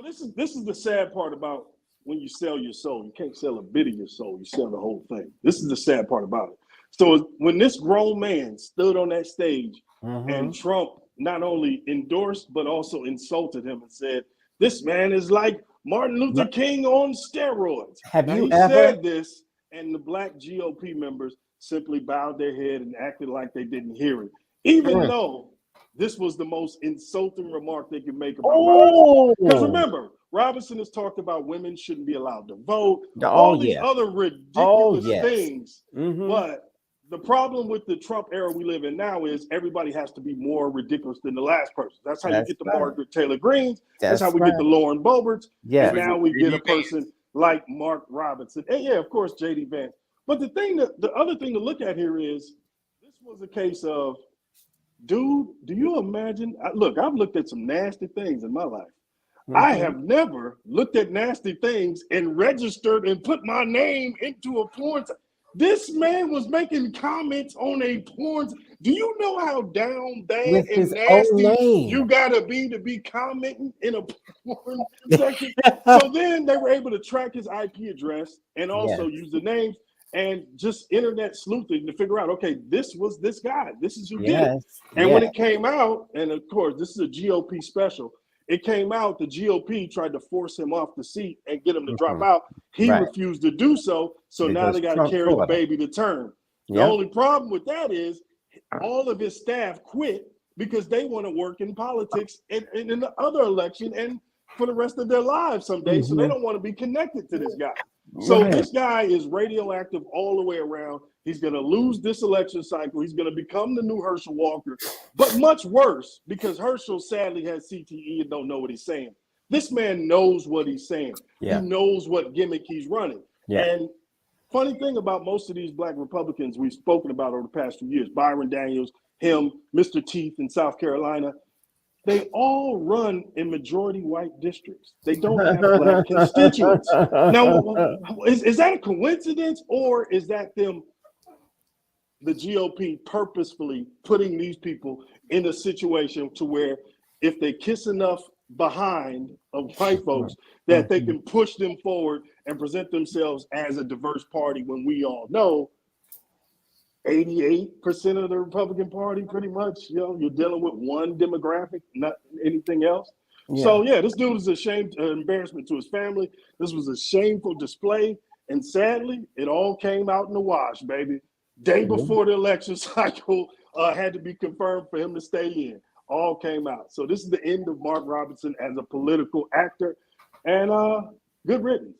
this is the sad part about when you sell your soul. You can't sell a bit of your soul. You sell the whole thing. This is the sad part about it. So when this grown man stood on that stage and Trump not only endorsed but also insulted him and said, "This man is like Martin Luther King on steroids." Have now, you he ever said this, and the black GOP members simply bowed their head and acted like they didn't hear it, even though this was the most insulting remark they could make about Robinson. Because remember, Robinson has talked about women shouldn't be allowed to vote, all these other ridiculous things. But the problem with the Trump era we live in now is everybody has to be more ridiculous than the last person. That's how you get the Margaret Taylor Greens. That's how we get the Lauren Boeberts. And now we get a person like Mark Robinson. And yeah, of course, J.D. Vance. But the other thing to look at here is this was a case of, dude, do you imagine? Look, I've looked at some nasty things in my life. I have never looked at nasty things and registered and put my name into a porn. This man was making comments on a porn. Do you know how down bad With and his own nasty name. you gotta be to be commenting in a porn section? So then they were able to track his IP address and also use the names and just internet sleuthing to figure out, okay, this was this guy. This is who did it. And when it came out, and of course, this is a GOP special. It came out, the GOP tried to force him off the seat and get him to drop out. He refused to do so. So now they got to carry the baby to term. The only problem with that is all of his staff quit because they want to work in politics and in the other election and for the rest of their lives someday. So they don't want to be connected to this guy. So this guy is radioactive all the way around. He's going to lose this election cycle. He's going to become the new Herschel Walker, but much worse because Herschel sadly has CTE and don't know what he's saying. This man knows what he's saying. He knows what gimmick he's running. And funny thing about most of these black Republicans we've spoken about over the past few years, Byron Daniels, him, Mr. Teeth in South Carolina, they all run in majority white districts. They don't have black constituents. Now, is that a coincidence or is that them, the GOP, purposefully putting these people in a situation to where if they kiss enough behind of white folks that they can push them forward and present themselves as a diverse party when we all know 88% of the Republican Party, pretty much, you're dealing with one demographic, not anything else. So this dude is a shame, embarrassment to his family. This was a shameful display, and sadly, it all came out in the wash, baby. Day before the election cycle had to be confirmed for him to stay in. All came out. So this is the end of Mark Robinson as a political actor, and good riddance.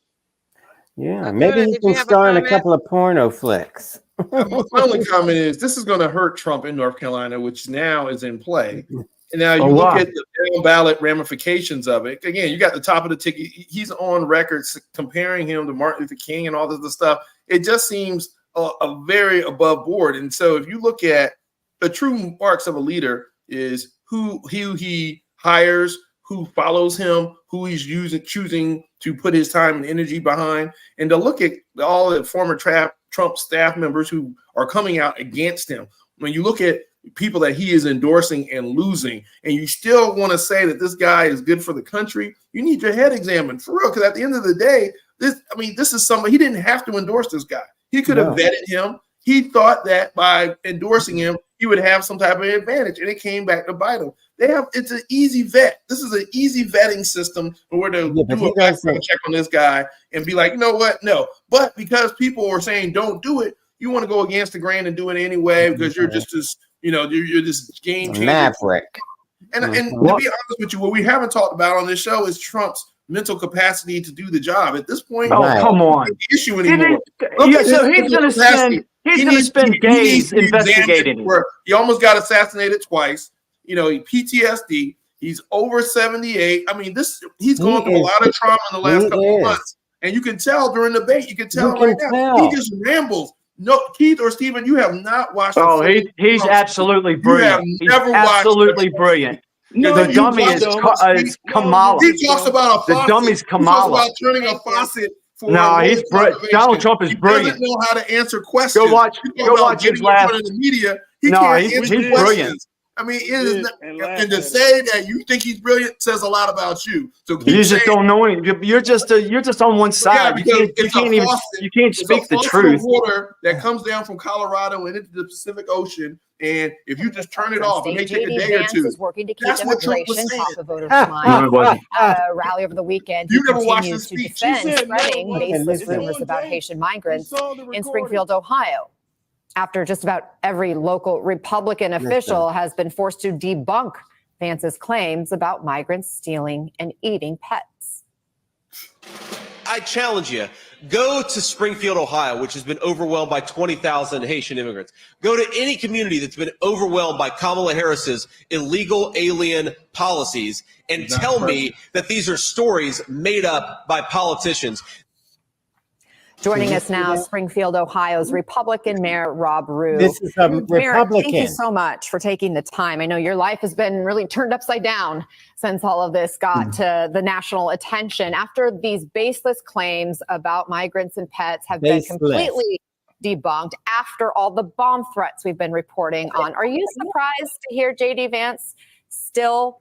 Maybe he can star in a couple of porno flicks. My only comment is this is going to hurt Trump in North Carolina, which now is in play. And now you look at the down ballot ramifications of it. Again, you got the top of the ticket. He's on record comparing him to Martin Luther King and all this other stuff. It just seems a very above board. And so if you look at the true marks of a leader is who he hires, who follows him, who he's choosing to put his time and energy behind, and to look at all the former Trump staff members who are coming out against him. When you look at people that he is endorsing and losing, and you still want to say that this guy is good for the country, you need your head examined for real. Because at the end of the day, this is somebody, he didn't have to endorse this guy. He could have vetted him. He thought that by endorsing him, he would have some type of advantage, and it came back to bite him. It's an easy vet. This is an easy vetting system where to do a background check on this guy and be like, you know what? No. But because people are saying don't do it, you want to go against the grain and do it anyway because you're just this, you're this game changer. Maverick. And to be honest with you, what we haven't talked about on this show is Trump's mental capacity to do the job. At this point, come on, the issue anymore. So he's going to spend days investigating. He almost got assassinated twice. PTSD. He's over 78. I mean, he's going through a lot of trauma in the last couple of months, and you can tell during the debate. You can tell now. He just rambles. No, Keith or Stephen, you have not watched. He's absolutely brilliant. He's absolutely brilliant. No, The dummy is Kamala. He talks about a faucet. The dummy's He Kamala. talks about turning a faucet for No, water he's conservation. Donald Trump is he brilliant. doesn't know how to answer questions. Go watch his last. In front of the media. He No, can't he's answer questions. brilliant. I mean, it is not, and to say that you think he's brilliant says a lot about you. So You just don't know him. You're just on one side. Yeah, you can't speak the truth. Of water that comes down from Colorado and into the Pacific Ocean, and if you just turn it off, it may take a day or two. Is working to keep That's what Trump was immigration saying. top of voters' No, it minds. wasn't. Rally over the weekend. You he never watched continues his to speech. defend She said, spreading no, baseless listen. rumors about Haitian migrants We saw the in recording. Springfield, Ohio. After just about every local Republican official has been forced to debunk Vance's claims about migrants stealing and eating pets. I challenge you, go to Springfield, Ohio, which has been overwhelmed by 20,000 Haitian immigrants. Go to any community that's been overwhelmed by Kamala Harris's illegal alien policies and tell me that these are stories made up by politicians. Joining us now, Springfield, Ohio's Republican Mayor Rob Rue. This is a Mayor, Republican. thank you so much for taking the time. I know your life has been really turned upside down since all of this got to the national attention. After these baseless claims about migrants and pets have been completely debunked, after all the bomb threats we've been reporting on, are you surprised to hear J.D. Vance still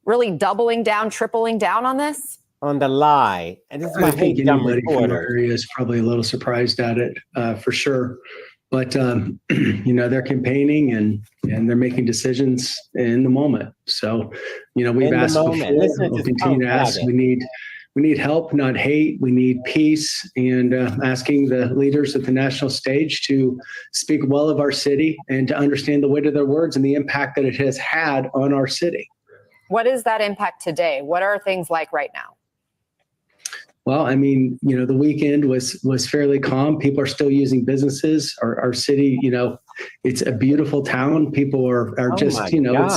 really doubling down, tripling down on this? On the lie. And this is why I hate dumb anybody from our reporters. area is probably a little surprised at it, for sure. But you know, they're campaigning and they're making decisions in the moment. So, you know, we've In the asked moment. before, Listen to we'll continue to ask. Travis. We need help, not hate. We need peace, and asking the leaders at the national stage to speak well of our city and to understand the weight of their words and the impact that it has had on our city. What is that impact today? What are things like right now? Well, I mean, you know, the weekend was fairly calm. People are still using businesses. Our city, you know, it's a beautiful town. People are just, you know,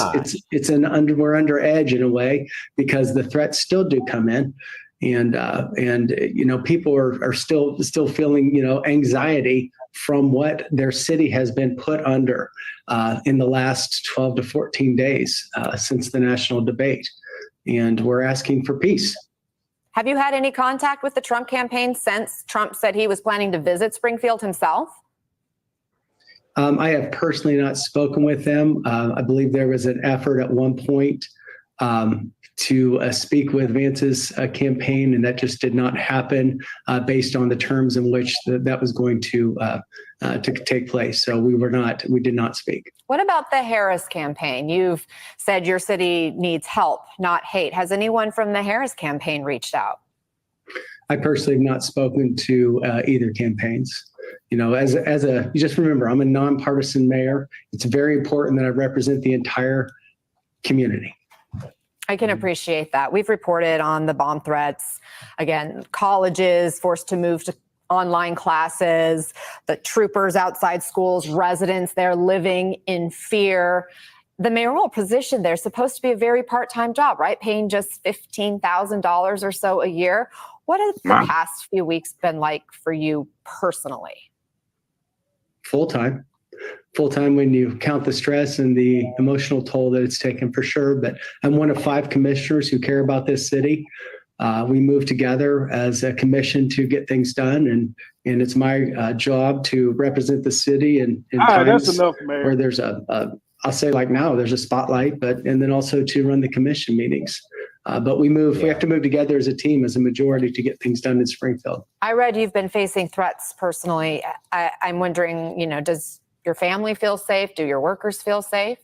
we're under edge in a way because the threats still do come in, and you know, people are still feeling, you know, anxiety from what their city has been put under in the last 12 to 14 days since the national debate, and we're asking for peace. Have you had any contact with the Trump campaign since Trump said he was planning to visit Springfield himself? I have personally not spoken with them. I believe there was an effort at one point to speak with Vance's campaign, and that just did not happen based on the terms in which that was going to take place. So we did not speak. What about the Harris campaign? You've said your city needs help, not hate. Has anyone from the Harris campaign reached out? I personally have not spoken to either campaigns. You know, as a, you just remember, I'm a nonpartisan mayor. It's very important that I represent the entire community. I can appreciate that. We've reported on the bomb threats. Again, colleges forced to move to online classes, the troopers outside schools, residents there living in fear. The mayoral position there is supposed to be a very part-time job, right? Paying just $15,000 or so a year. What have the past few weeks been like for you personally? Full-time when you count the stress and the emotional toll that it's taken, for sure. But I'm one of 5 commissioners who care about this city. We move together as a commission to get things done, and it's my job to represent the city in times that's enough, Mayor. where there's I'll say like now there's a spotlight, and then also to run the commission meetings. But we have to move together as a team, as a majority, to get things done in Springfield. I read you've been facing threats personally. I'm wondering, you know, does your family feel safe? Do your workers feel safe?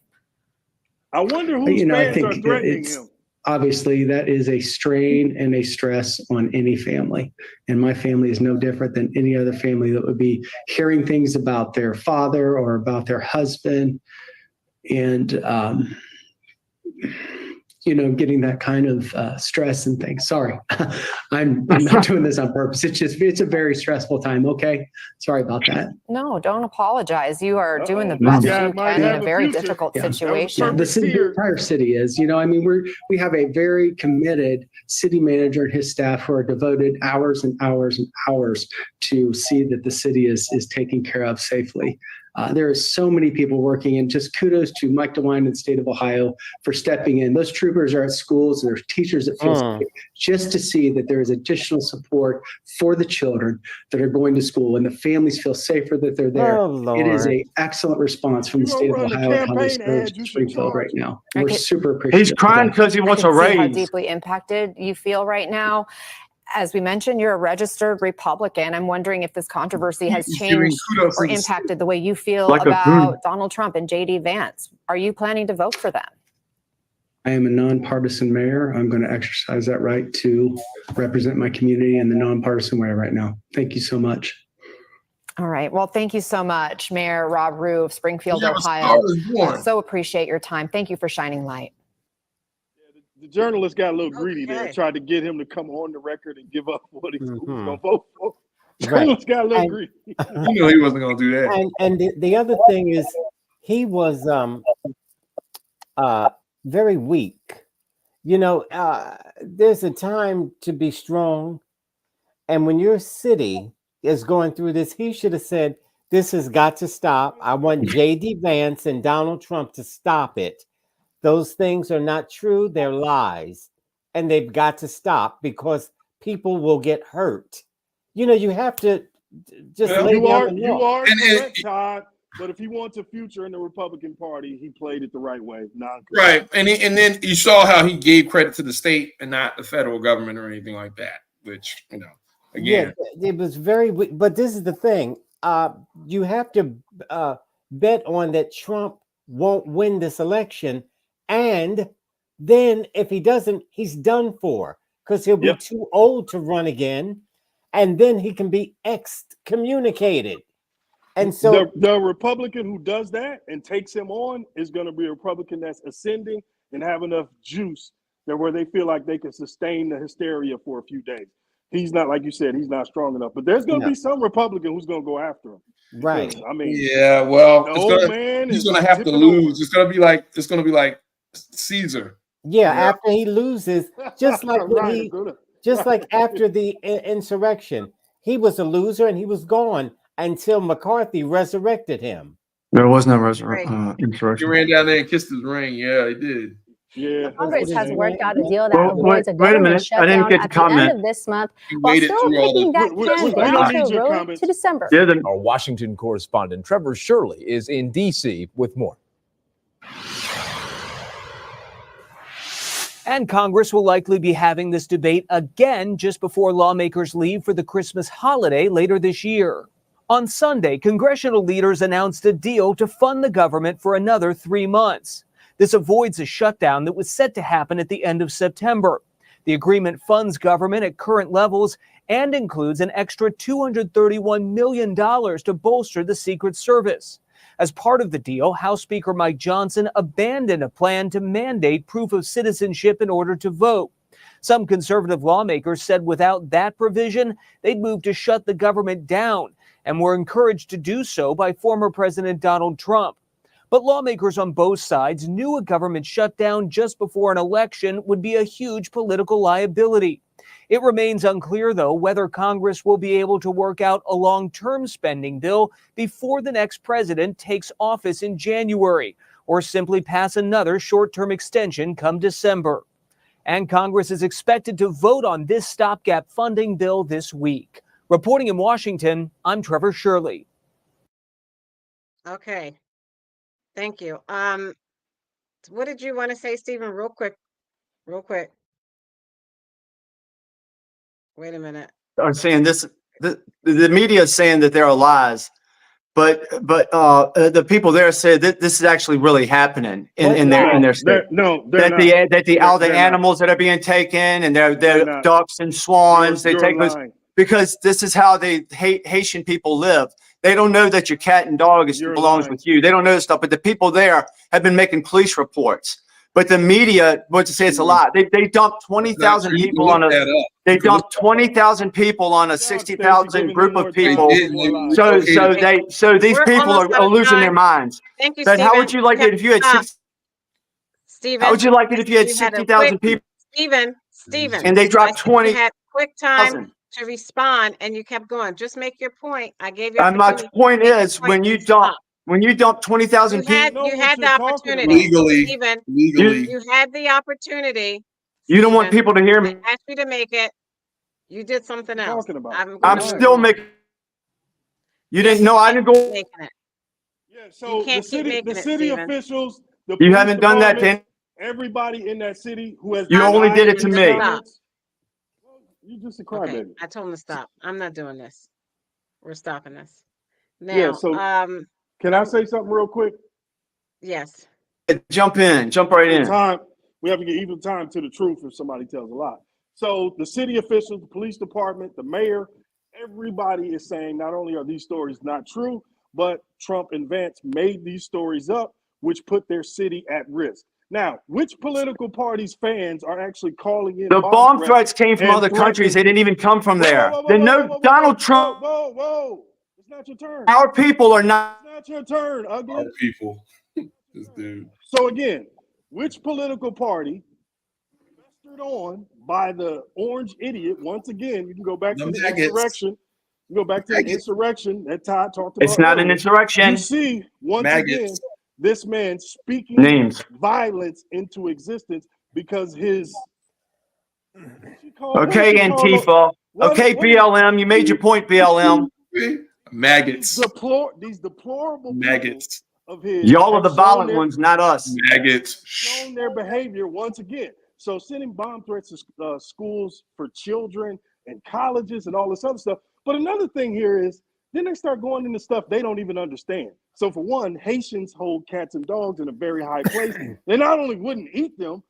I wonder whose fans are threatening him. Obviously, that is a strain and a stress on any family. And my family is no different than any other family that would be hearing things about their father or about their husband. And, you know, getting that kind of stress and things. Sorry, I'm not doing this on purpose. It's a very stressful time. Okay. Sorry about that. No, don't apologize. You are doing the best you can in a very difficult situation. The entire city is, you know, I mean, we have a very committed city manager and his staff who are devoted hours and hours and hours to see that the city is taken care of safely. There are so many people working, and just kudos to Mike DeWine and the state of Ohio for stepping in. Those troopers are at schools, and there's teachers that feel safe just to see that there is additional support for the children that are going to school, and the families feel safer that they're there. It is an excellent response from the state of Ohio and how they serve Springfield right now. We're super appreciative. He's crying because he wants a See how raise. deeply impacted you feel right now. As we mentioned, you're a registered Republican. I'm wondering if this controversy has changed or impacted the way you feel about Donald Trump and J.D. Vance. Are you planning to vote for them? I am a nonpartisan mayor. I'm going to exercise that right to represent my community in the nonpartisan way right now. Thank you so much. All right. Well, thank you so much, Mayor Rob Rue of Springfield, Ohio. So appreciate your time. Thank you for shining light. The journalist got a little greedy there, tried to get him to come on the record and give up what he was going to vote for. Journalist got a little greedy. You know he wasn't going to do that. And the other thing is, he was very weak. You know, there's a time to be strong. And when your city is going through this, he should have said, this has got to stop. I want J.D. Vance and Donald Trump to stop it. Those things are not true. They're lies. And they've got to stop because people will get hurt. You know, you have to just lay down the law. You are correct, Todd. But if he wants a future in the Republican Party, he played it the right way. Right. And then you saw how he gave credit to the state and not the federal government or anything like that, which, you know, again. Yeah, it was very weak. But this is the thing. You have to bet on that Trump won't win this election. And then if he doesn't, he's done for because he'll be too old to run again. And then he can be excommunicated. And so the Republican who does that and takes him on is going to be a Republican that's ascending and have enough juice that where they feel like they can sustain the hysteria for a few days. He's not, like you said, he's not strong enough. But there's going to be some Republican who's going to go after him. Right. Because, I mean, yeah, well, he's going to have to lose. It's going to be like Caesar. Yeah, after he loses, just like after the insurrection, he was a loser and he was gone until McCarthy resurrected him. There was no insurrection. He ran down there and kissed his ring. Yeah, he did. Yeah. Congress has worked out a deal that avoids a government shutdown at the end of this month, while still kicking that can down the road to December. Our Washington correspondent Trevor Shirley is in D.C. with more. And Congress will likely be having this debate again just before lawmakers leave for the Christmas holiday later this year. On Sunday, congressional leaders announced a deal to fund the government for another 3 months. This avoids a shutdown that was set to happen at the end of September. The agreement funds government at current levels and includes an extra $231 million to bolster the Secret Service. As part of the deal, House Speaker Mike Johnson abandoned a plan to mandate proof of citizenship in order to vote. Some conservative lawmakers said without that provision, they'd move to shut the government down and were encouraged to do so by former President Donald Trump. But lawmakers on both sides knew a government shutdown just before an election would be a huge political liability. It remains unclear, though, whether Congress will be able to work out a long-term spending bill before the next president takes office in January, or simply pass another short-term extension come December. And Congress is expected to vote on this stopgap funding bill this week. Reporting in Washington, I'm Trevor Shirley. Okay. Thank you. What did you want to say, Stephen? Real quick. Wait a minute. I'm saying this. The media is saying that there are lies, but the people there say that this is actually really happening in their state. All the animals that are being taken and their ducks and swans they take those because this is how the Haitian people live. They don't know that your cat and dog belongs with you. They don't know this stuff, but the people there have been making police reports. But the media wants to say it's a lie. They dumped 20,000 people on a. They dumped 20,000 people on a 60,000 group of people. So these people are losing their minds. Thank you, but Stephen. how would you like it if you had Stephen, how would you like it if you had 60,000 people? Stephen. And they dropped 20. You had quick time to respond, and you kept going. Just make your point. I gave you. And my point is, when you dump When you dump 20,000 people, you had the opportunity. Legally, Stephen, legally. you had the opportunity. You don't want people to hear me. I asked you to make it. You did something else. I'm still making. You didn't know I didn't go. Making it. Yeah, so can't the keep city, making the it, city Stephen. officials, the You police haven't done that, department, Dan. everybody in that city who has You only did it to me. Stop. You just a Okay, crybaby. I told him to stop. I'm not doing this. We're stopping this. Now, Yeah, so can I say something real quick? Yes. Jump right in. Time. We have to get even time to the truth if somebody tells a lie. So the city officials, the police department, the mayor, everybody is saying not only are these stories not true, but Trump and Vance made these stories up, which put their city at risk. Now, which political party's fans are actually calling in The bomb threats came from other countries. They didn't even come from there. Donald Trump. Whoa. It's not your turn. Our people are not. It's not your turn, ugly. Our people. This dude. So again, which political party festered on by the orange idiot? Once again, you can go back to the insurrection. You go back to the insurrection that Todd talked about. It's not an insurrection. You see, once again, this man speaking names violence into existence because his. Okay, Antifa. Okay, BLM. You made your point, BLM. Maggots. These deplorable maggots of his. Y'all are the violent ones, not us. Maggots. Shown their behavior once again. So sending bomb threats to schools for children and colleges and all this other stuff. But another thing here is then they start going into stuff they don't even understand. So for one, Haitians hold cats and dogs in a very high place. They not only wouldn't eat them,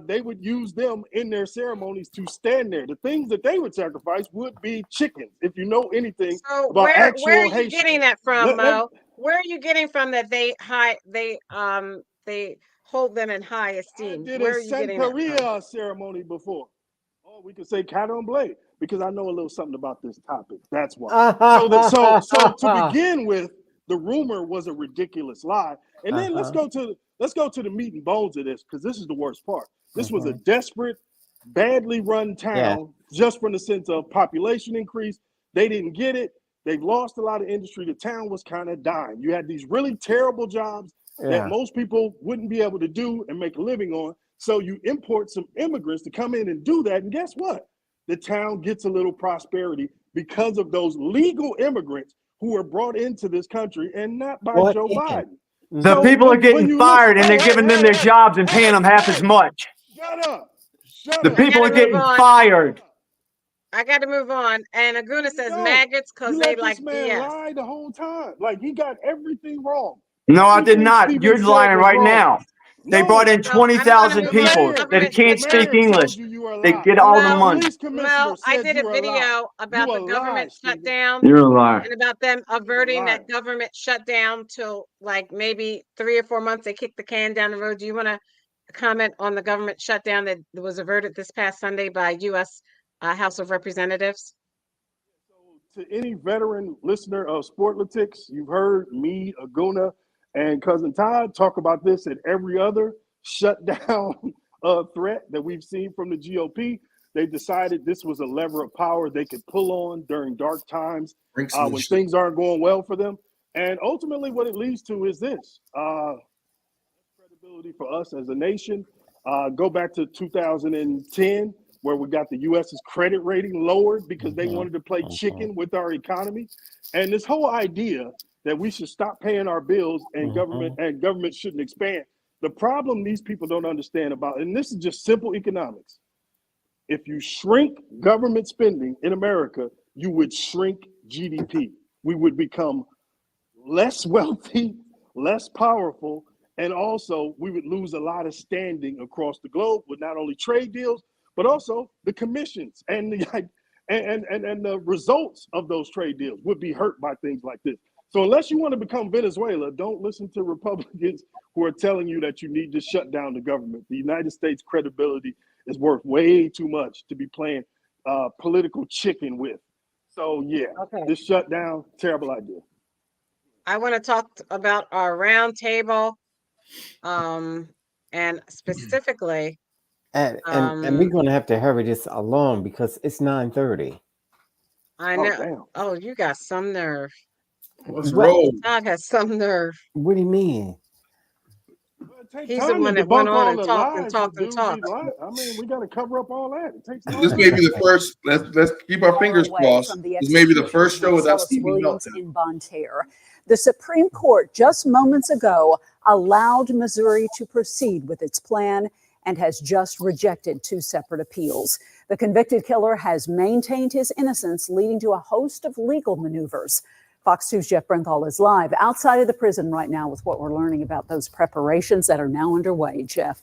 they would use them in their ceremonies to stand there. The things that they would sacrifice would be chickens. If you know anything about where are you Haitians. getting that from, Mo? Where are you getting from that they hold them in high esteem? Where are you getting that from? Ceremony before. Oh, we could say Caton Blade because I know a little something about this topic. That's why. So to begin with, the rumor was a ridiculous lie, and then let's go to the meat and bones of this because this is the worst part. This was a desperate, badly run town just from the sense of population increase. They didn't get it. They've lost a lot of industry. The town was kind of dying. You had these really terrible jobs that most people wouldn't be able to do and make a living on. So you import some immigrants to come in and do that. And guess what? The town gets a little prosperity because of those legal immigrants who were brought into this country and not by Joe Biden. The people are getting fired and they're giving them their jobs and paying them half as much. Shut up. The people are getting fired. I got to move on. And Aguna says maggots because they like BS. Lied the whole time. Like he got everything wrong. No, I did not. You're lying right now. They brought in 20,000 people that can't speak English. They get all the money. No, I did a video about the government shutdown. You're a liar. And about them averting that government shutdown till like maybe 3 or 4 months. They kicked the can down the road. Do you want to comment on the government shutdown that was averted this past Sunday by U.S. House of Representatives? To any veteran listener of Sporlitiks, you've heard me, Aguna, and Cousin Todd talk about this at every other shutdown threat that we've seen from the GOP. They decided this was a lever of power they could pull on during dark times when things aren't going well for them. And ultimately what it leads to is this. Credibility for us as a nation. Go back to 2010 where we got the U.S.'s credit rating lowered because they wanted to play chicken with our economy. And this whole idea that we should stop paying our bills and government shouldn't expand. The problem these people don't understand about, and this is just simple economics. If you shrink government spending in America, you would shrink GDP. We would become less wealthy, less powerful, and also we would lose a lot of standing across the globe with not only trade deals, but also the commissions and the results of those trade deals would be hurt by things like this. So unless you want to become Venezuela, don't listen to Republicans who are telling you that you need to shut down the government. The United States credibility is worth way too much to be playing political chicken with. So yeah, this shutdown, terrible idea. I want to talk about our round table, and specifically. And we're going to have to hurry this along because it's 9:30. I know. Oh, you got some nerve. Let's roll. Todd has some nerve. What do you mean? He's the one that went on and talked and talked and talked. I mean, we got to cover up all that. It takes This may be the first. Let's keep our fingers crossed. This may be the first show without Stevie Williams in Bonne Terre. The Supreme Court just moments ago allowed Missouri to proceed with its plan and has just rejected 2 separate appeals. The convicted killer has maintained his innocence, leading to a host of legal maneuvers. Fox 2's Jeff Brenthal is live outside of the prison right now with what we're learning about those preparations that are now underway. Jeff.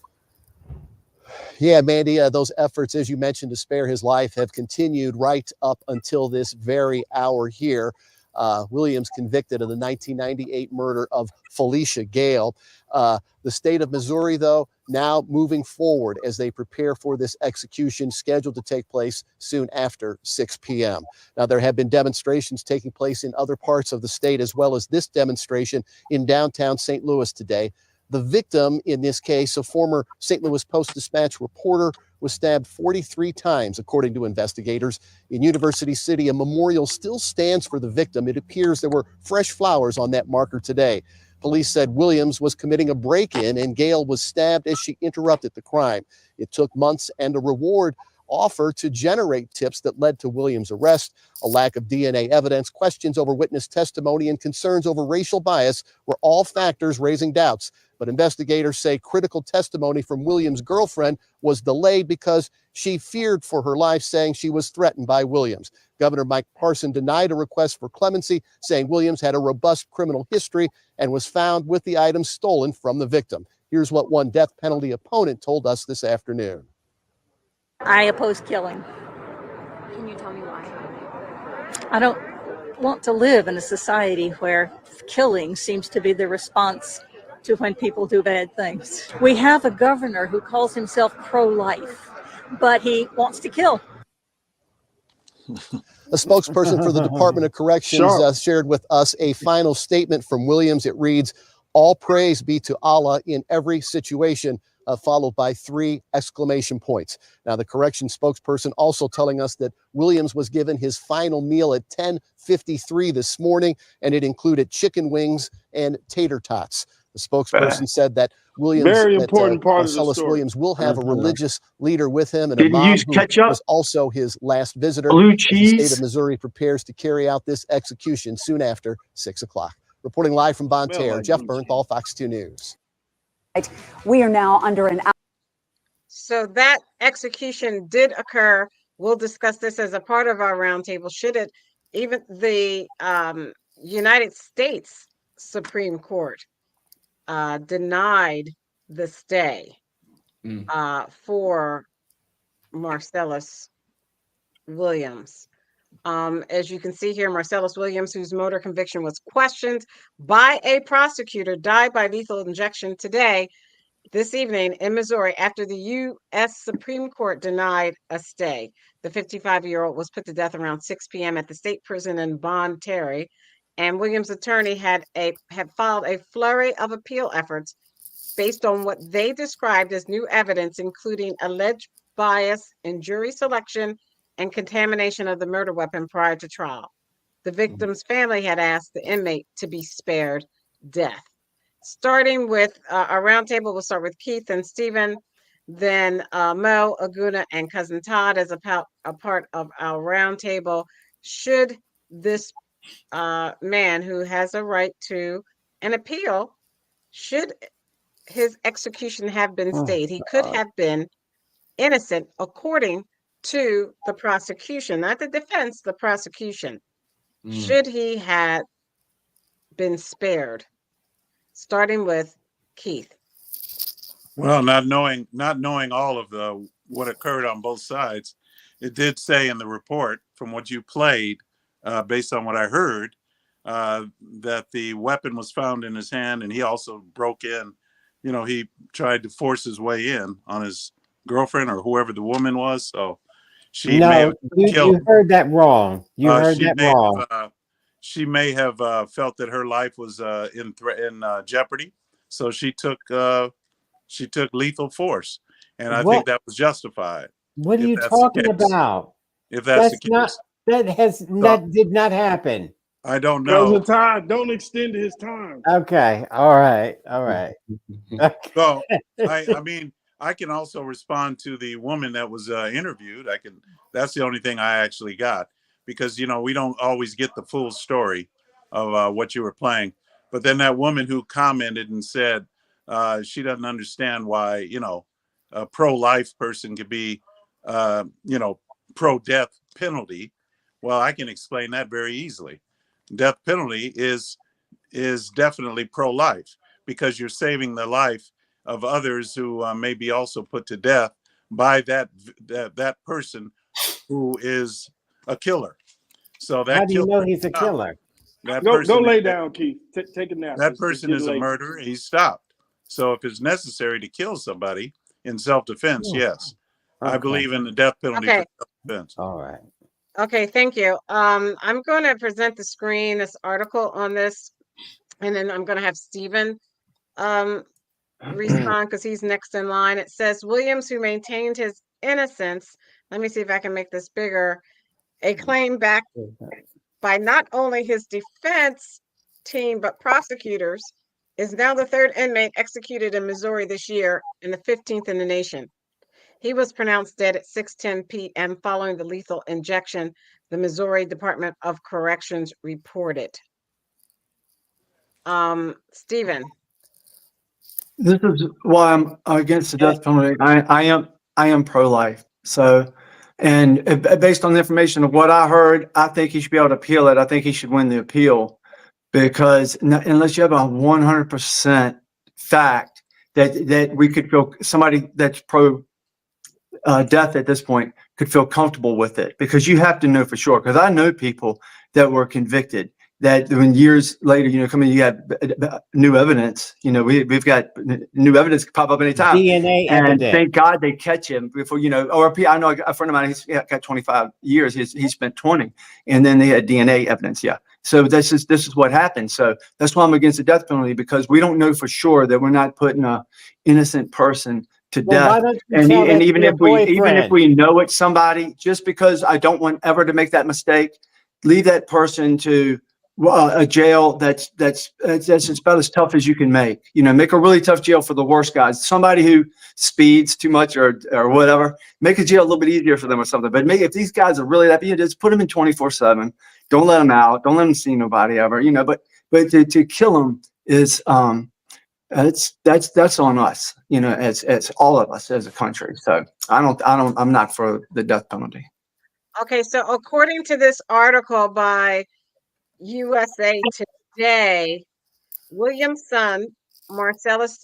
Yeah, Mandy, those efforts, as you mentioned, to spare his life have continued right up until this very hour here. Williams convicted of the 1998 murder of Felicia Gale. The state of Missouri, though, now moving forward as they prepare for this execution scheduled to take place soon after 6 p.m. Now, there have been demonstrations taking place in other parts of the state, as well as this demonstration in downtown St. Louis today. The victim in this case, a former St. Louis Post-Dispatch reporter, was stabbed 43 times, according to investigators. In University City, a memorial still stands for the victim. It appears there were fresh flowers on that marker today. Police said Williams was committing a break-in and Gale was stabbed as she interrupted the crime. It took months and a reward offer to generate tips that led to Williams' arrest. A lack of DNA evidence, questions over witness testimony, and concerns over racial bias were all factors raising doubts. But investigators say critical testimony from Williams' girlfriend was delayed because she feared for her life, saying she was threatened by Williams. Governor Mike Parson denied a request for clemency, saying Williams had a robust criminal history and was found with the items stolen from the victim. Here's what one death penalty opponent told us this afternoon. I oppose killing. Can you tell me why? I don't want to live in a society where killing seems to be the response to when people do bad things. We have a governor who calls himself pro-life, but he wants to kill. A spokesperson for the Department of Corrections shared with us a final statement from Williams. It reads, "All praise be to Allah in every situation," followed by 3 exclamation points. Now, the corrections spokesperson also telling us that Williams was given his final meal at 10:53 this morning, and it included chicken wings and tater tots. The spokesperson said that Williams, very important part Marcellus of the story. Williams will have a religious leader with him, and Did a he mom use who ketchup? was also his last visitor. Blue As cheese? the state of Missouri prepares to carry out this execution soon after 6 o'clock. Reporting live from Bonne Terre, Jeff Bernthal, Fox 2 News. We are now under an hour. So that execution did occur. We'll discuss this as a part of our roundtable. Should it, even the United States Supreme Court denied the stay for Marcellus Williams. As you can see here, Marcellus Williams, whose motor conviction was questioned by a prosecutor, died by lethal injection this evening in Missouri after the U.S. Supreme Court denied a stay. The 55-year-old was put to death around 6 p.m. at the state prison in Bonne Terre, and Williams' attorney had filed a flurry of appeal efforts based on what they described as new evidence, including alleged bias in jury selection and contamination of the murder weapon prior to trial. The victim's family had asked the inmate to be spared death. Starting with our roundtable, we'll start with Keith and Stephen, then Mo, Aguna, and Cousin Todd as a part of our roundtable. Should this man who has a right to an appeal, should his execution have been stayed? He could have been innocent according to the prosecution, not the defense, the prosecution. Should he have been spared? Starting with Keith. Well, not knowing all of what occurred on both sides, it did say in the report, from what you played, based on what I heard, that the weapon was found in his hand, and he also broke in. You know, he tried to force his way in on his girlfriend or whoever the woman was. So she may have killed. You heard that wrong. You heard that wrong. She may have felt that her life was in jeopardy, so she took lethal force, and I think that was justified. What are you talking about? If that's the case, that did not happen. I don't know. President time, don't extend his time. Okay. All right. All right. So I mean, I can also respond to the woman that was interviewed. That's the only thing I actually got, because we don't always get the full story of what you were playing. But then that woman who commented and said she doesn't understand why a pro-life person could be pro-death penalty. Well, I can explain that very easily. Death penalty is definitely pro-life, because you're saving the life of others who may be also put to death by that person who is a killer. So that How do you know he's a killer? Go lay down, Keith. Take a nap. That person is a murderer. He's stopped. So if it's necessary to kill somebody in self-defense, yes, I believe in the death penalty for self-defense. All right. Okay, thank you. I'm going to present the screen, this article on this, and then I'm going to have Stephen respond because he's next in line. It says Williams, who maintained his innocence, let me see if I can make this bigger, a claim backed by not only his defense team, but prosecutors, is now the third inmate executed in Missouri this year and the 15th in the nation. He was pronounced dead at 6:10 p.m. following the lethal injection, the Missouri Department of Corrections reported. Stephen. This is why I'm against the death penalty. I am pro-life. So, and based on the information of what I heard, I think he should be able to appeal it. I think he should win the appeal, because unless you have a 100% fact that we could feel somebody that's pro death at this point could feel comfortable with it, because you have to know for sure. Because I know people that were convicted that when years later, you have new evidence. We've got new evidence pop up anytime. DNA and evidence. Thank God they catch him before, or I know a friend of mine, he's got 25 years. He spent 20, and then they had DNA evidence. Yeah. So this is what happened. So that's why I'm against the death penalty, because we don't know for sure that we're not putting a innocent person to death. And even if we know it's somebody, just because I don't want ever to make that mistake, leave that person to a jail that's about as tough as you can make. Make a really tough jail for the worst guys. Somebody who speeds too much or whatever, make a jail a little bit easier for them or something. But if these guys are really that, just put them in 24/7. Don't let them out. Don't let them see nobody ever. But to kill them is that's on us. As all of us as a country. So I'm not for the death penalty. Okay, so according to this article by USA Today, Williams' son, Marcellus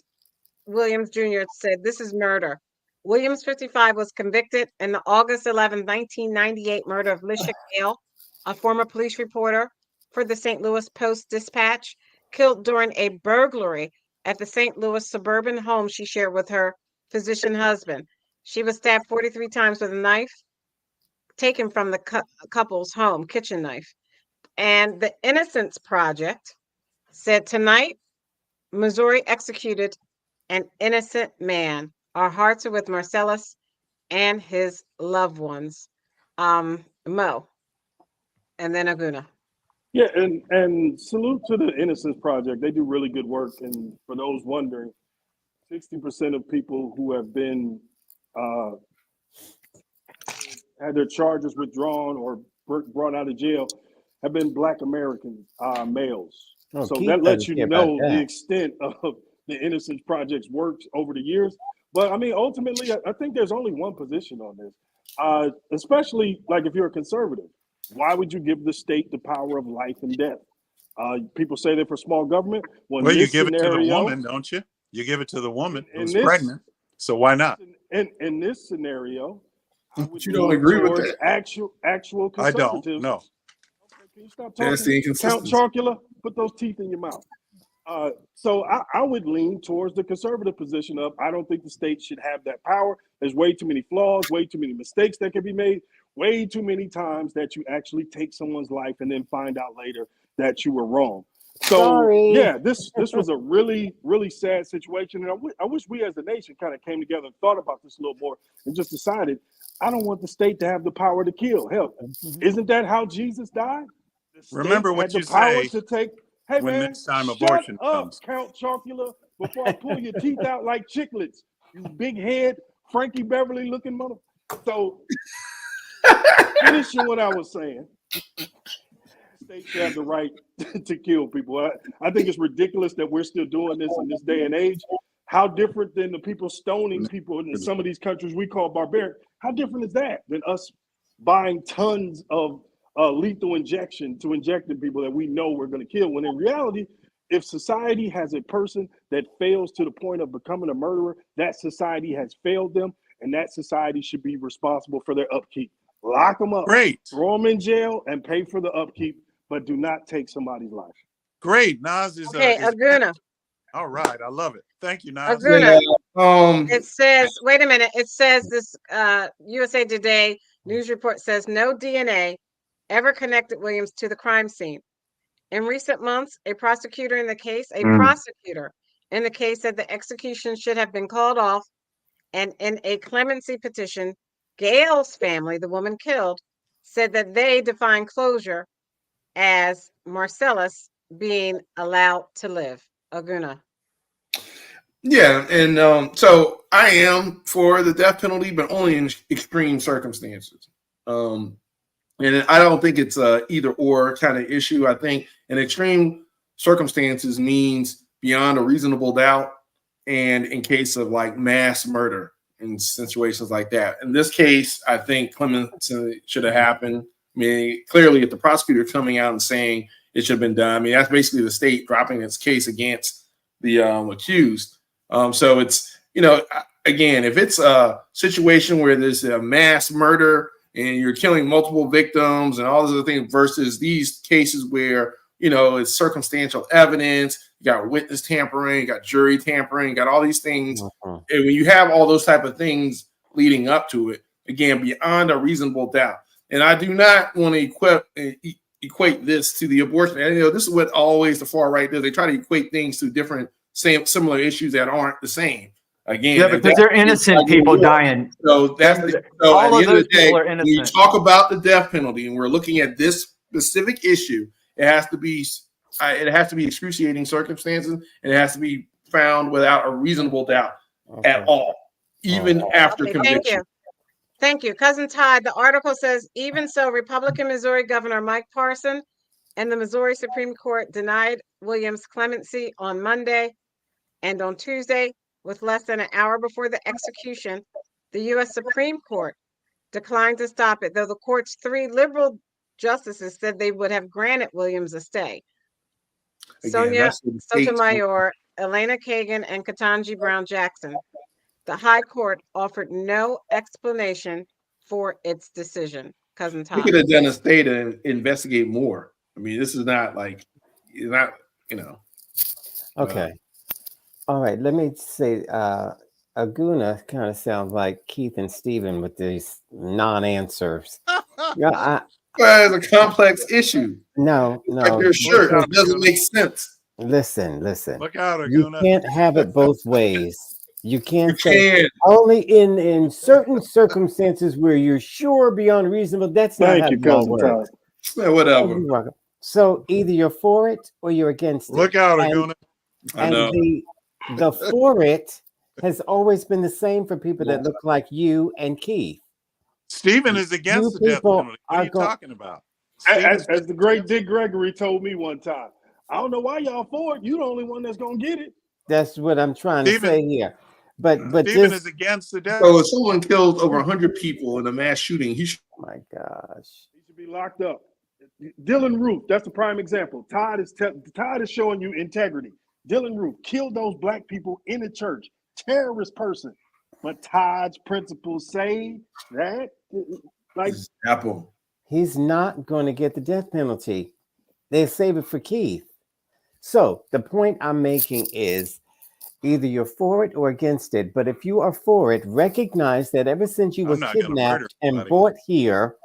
Williams Jr., said this is murder. Williams, 55, was convicted in the August 11, 1998 murder of Lisha Gale, a former police reporter for the St. Louis Post-Dispatch, killed during a burglary at the St. Louis suburban home she shared with her physician husband. She was stabbed 43 times with a knife taken from the couple's home, kitchen knife. And the Innocence Project said tonight, Missouri executed an innocent man. Our hearts are with Marcellus and his loved ones. Mo, and then Aguna. Yeah, and salute to the Innocence Project. They do really good work. And for those wondering, 60% of people who have been had their charges withdrawn or brought out of jail have been Black American males. So that lets you know the extent of the Innocence Project's work over the years. But I mean, ultimately, I think there's only one position on this, especially like if you're a conservative. Why would you give the state the power of life and death? People say that for small government. Well, you give it to the woman, don't you? You give it to the woman who's pregnant. So why not? In this scenario, but you don't agree with that. Actual conservatives. I don't. No. Can you stop talking? That's the inconsistency. Count Chocula, put those teeth in your mouth. So I would lean towards the conservative position of I don't think the state should have that power. There's way too many flaws, way too many mistakes that can be made, way too many times that you actually take someone's life and then find out later that you were wrong. So yeah, this was a really, really sad situation. And I wish we as a nation kind of came together and thought about this a little more and just decided, I don't want the state to have the power to kill. Hell, isn't that how Jesus died? Remember what you power say to take. Hey when man, next time shut abortion up, comes. Count Chocula, before I pull your teeth out like chiclets. You big head, Frankie Beverly looking mother. So, finishing what I was saying, states have the right to kill people. I think it's ridiculous that we're still doing this in this day and age. How different than the people stoning people in some of these countries we call barbaric? How different is that than us buying tons of lethal injection to inject in people that we know we're going to kill? When in reality, if society has a person that fails to the point of becoming a murderer, that society has failed them, and that society should be responsible for their upkeep. Lock them up, Great. Throw them in jail, and pay for the upkeep, but do not take somebody's life. Great. Nas is Okay, Aguna. All right, I love it. Thank you, Nas. Aguna. It says, wait a minute. It says this USA Today news report says no DNA ever connected Williams to the crime scene. In recent months, a prosecutor in the case said the execution should have been called off. And in a clemency petition, Gail's family, the woman killed, said that they define closure as Marcellus being allowed to live. Aguna. Yeah, and so I am for the death penalty, but only in extreme circumstances. And I don't think it's a either or kind of issue. I think in extreme circumstances means beyond a reasonable doubt, and in case of like mass murder in situations like that. In this case, I think clemency should have happened. I mean, clearly, if the prosecutor coming out and saying it should have been done, I mean, that's basically the state dropping its case against the accused. So it's, again, if it's a situation where there's a mass murder and you're killing multiple victims and all those other things versus these cases where, it's circumstantial evidence, you got witness tampering, you got jury tampering, you got all these things. And when you have all those type of things leading up to it, again, beyond a reasonable doubt. And I do not want to equate this to the abortion. And, this is what always the far right does. They try to equate things to different similar issues that aren't the same. Again, yeah, because they're innocent people dying. So that's at the end of the day, when you talk about the death penalty and we're looking at this specific issue, it has to be excruciating circumstances, and it has to be found without a reasonable doubt at all, even after conviction. Thank you. Cousin Todd, the article says, even so, Republican Missouri Governor Mike Parson and the Missouri Supreme Court denied Williams clemency on Monday, and on Tuesday, with less than an hour before the execution, the U.S. Supreme Court declined to stop it, though the court's 3 liberal justices said they would have granted Williams a stay. Sonia Sotomayor, Elena Kagan, and Ketanji Brown Jackson. The High Court offered no explanation for its decision. Cousin Todd. We could have done a stay to investigate more. I mean, this is not like, Okay. All right. Let me say, Aguna kind of sounds like Keith and Stephen with these non-answers. Yeah, it's a complex issue. No. Like your shirt, it doesn't make sense. Listen. Look out, Aguna. You can't have it both ways. You can't say only in certain circumstances where you're sure beyond reasonable. That's not how it works. Whatever. So either you're for it or you're against it. Look out, Aguna. And the for it has always been the same for people that look like you and Keith. Stephen is against the death penalty. What are you talking about? As the great Dick Gregory told me one time, I don't know why y'all for it. You're the only one that's gonna get it. That's what I'm trying to say here. But Stephen is against the death. So if someone kills over 100 people in a mass shooting, he should. Oh my gosh. He should be locked up. Dylan Roof, that's the prime example. Todd is showing you integrity. Dylan Roof killed those black people in the church. Terrorist person. But Todd's principles say that, like, Apple. He's not going to get the death penalty. They save it for Keith. So the point I'm making is either you're for it or against it. But if you are for it, recognize that ever since you were kidnapped and brought here,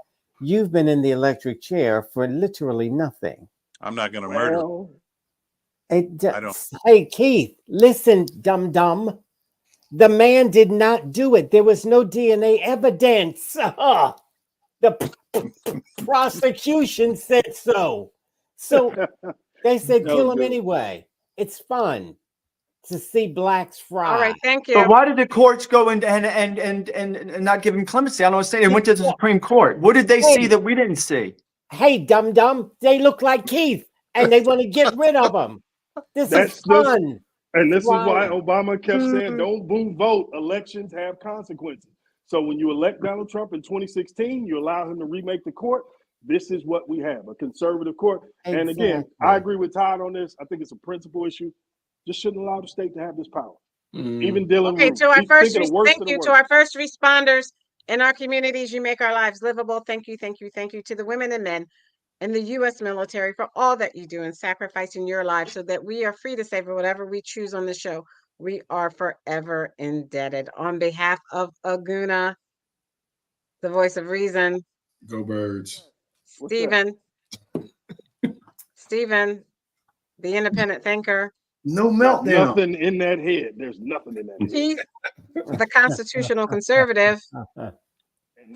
you've been in the electric chair for literally nothing. I'm not going to murder. Hey, Keith, listen, dum-dum. The man did not do it. There was no DNA evidence. The prosecution said so. So they said That was kill him good. anyway. It's fun to see blacks fry. All right, thank you. But why did the courts go and not give him clemency? I don't understand. It went to the Supreme Court. What did they see that we didn't see? Hey, dum-dum, they look like Keith, and they want to get rid of them. This is fun. And this is why Wow. Obama kept saying, don't boom vote. Elections have consequences. So when you elect Donald Trump in 2016, you allow him to remake the court. This is what we have, a conservative court. And again, I agree with Todd on this. I think it's a principal issue. Just shouldn't allow the state to have this power. Even Dylan Okay, Roof. to our Think first, of the worst thank of the you worst. to our first responders in our communities. You make our lives livable. Thank you, thank you, thank you to the women and men in the U.S. military for all that you do and sacrificing your lives so that we are free to say for whatever we choose on the show. We are forever indebted. On behalf of Aguna, the voice of reason, Go Birds. Stephen, the independent thinker. No There's meltdown. nothing in that head. There's nothing in that head. Keith, the constitutional conservative. And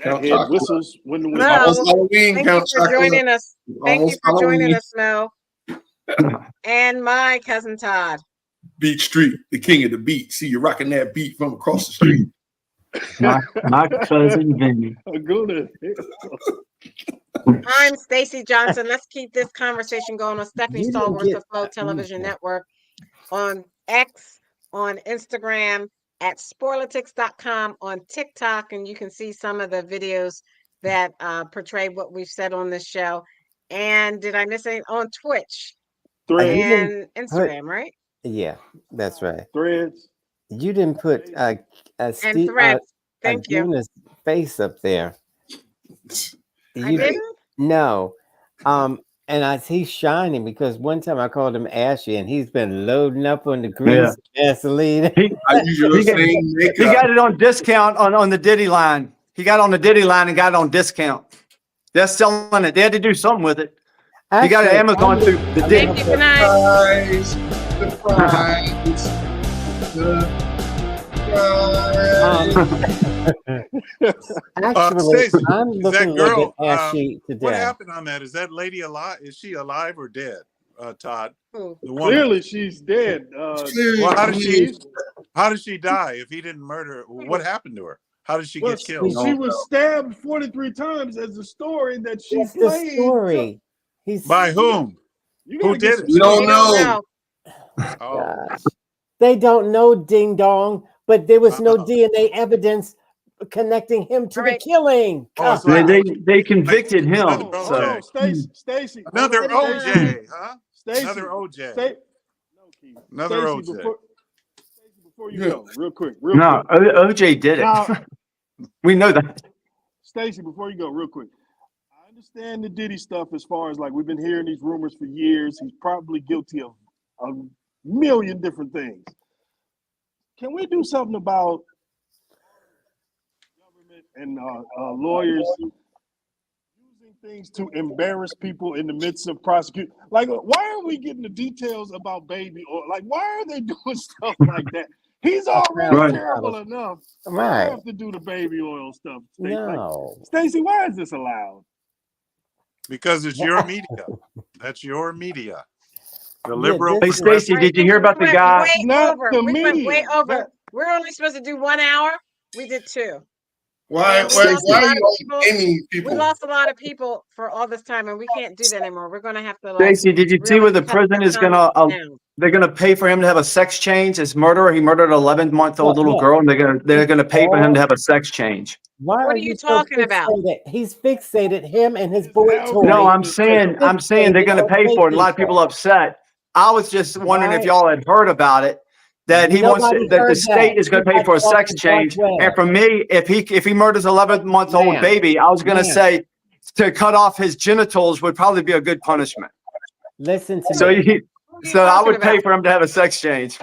that head whistles when the wind Mo, blows. thank you for joining us. Thank you for joining us, Mo. And my cousin Todd. Beat Street, the king of the beat. See you rocking that beat from across the street. My cousin Vinny. I'm Stacey Johnson. Let's keep this conversation going on Stephanie Stallworth of Flow Television Network, on X, on Instagram, at Sporlitiks.com, on TikTok, and you can see some of the videos that portray what we've said on this show. And did I miss anything? On Twitch and Instagram, right? Yeah, that's right. Threads. You didn't put Steve Threads. Thank you. Aguna's face up there. I didn't? No. And he's shining because one time I called him ashy and he's been loading up on the grease gasoline. He got it on discount on the Diddy line. He got on the Diddy line and got it on discount. They're selling it. They had to do something with it. He got an Amazon through the Diddy. Thank you. Good night. Actually, Stacey, I'm is looking that girl, like an ashy what today. happened on that? Is that lady alive? Is she alive or dead, Todd? Who? The woman. Clearly, she's dead. Well, how did she die if he didn't murder her? What happened to her? How did she get killed? She was stabbed 43 times as the story that she That's played. the story. By whom? Who did it? We don't know. Oh. Gosh. They don't know, ding dong, but there was no DNA evidence connecting him to the killing. They convicted him. Oh, Stacey. Another OJ, huh? Stacey. Another OJ. Another OJ. Before you go, real quick. OJ did it. We know that. Stacey, before you go, real quick. I understand the Diddy stuff as far as like we've been hearing these rumors for years. He's probably guilty of a million different things. Can we do something about government and lawyers using things to embarrass people in the midst of prosecution? Like, why are we getting the details about baby oil? Like, why are they doing stuff like that? He's already terrible enough. Right. I have to do the baby oil stuff. No. Stacey, why is this allowed? Because it's your media. That's your media. The liberal. Hey, Stacey, did you hear about the guy? We went way over. We're only supposed to do 1 hour. We did 2. Why are you aiming people? We lost a lot of people for all this time, and we can't do that anymore. We're going to have to. Stacey, did you see where the prison is gonna? They're gonna pay for him to have a sex change. As murderer, he murdered an 11-month-old little girl, and they're gonna pay for him to have a sex change. Why what are you talking about? He's fixated him and his boy toy. No, I'm saying they're gonna pay for it. A lot of people are upset. I was just wondering if y'all had heard about it. That he wants that the state is going to pay for a sex change, and for me, if he murders 11-month-old baby, I was going to say to cut off his genitals would probably be a good punishment. Listen to me. So I would pay for him to have a sex change.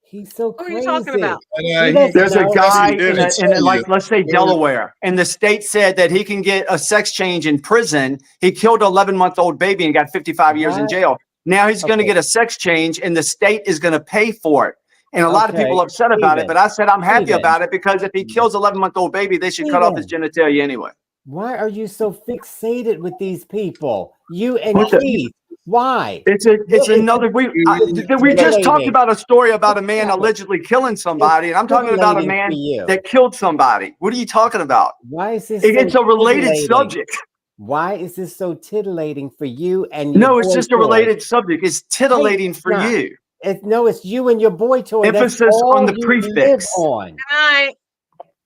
He's so crazy. Who are you talking about? There's a guy in like, let's say Delaware, and the state said that he can get a sex change in prison. He killed an 11-month-old baby and got 55 years in jail. Now he's going to get a sex change, and the state is going to pay for it. And a lot of people are upset about it, but I said I'm happy about it because if he kills an 11-month-old baby, they should cut off his genitalia anyway. Why are you so fixated with these people? You and Keith. Why? It's another. We just talked about a story about a man allegedly killing somebody, and I'm talking about a man that killed somebody. What are you talking about? Why is this? It's a related subject. Why is this so titillating for you and your boy it's just toy? A related subject. It's titillating for you. It's you and your boy toy. Emphasis on the prefix. Good night.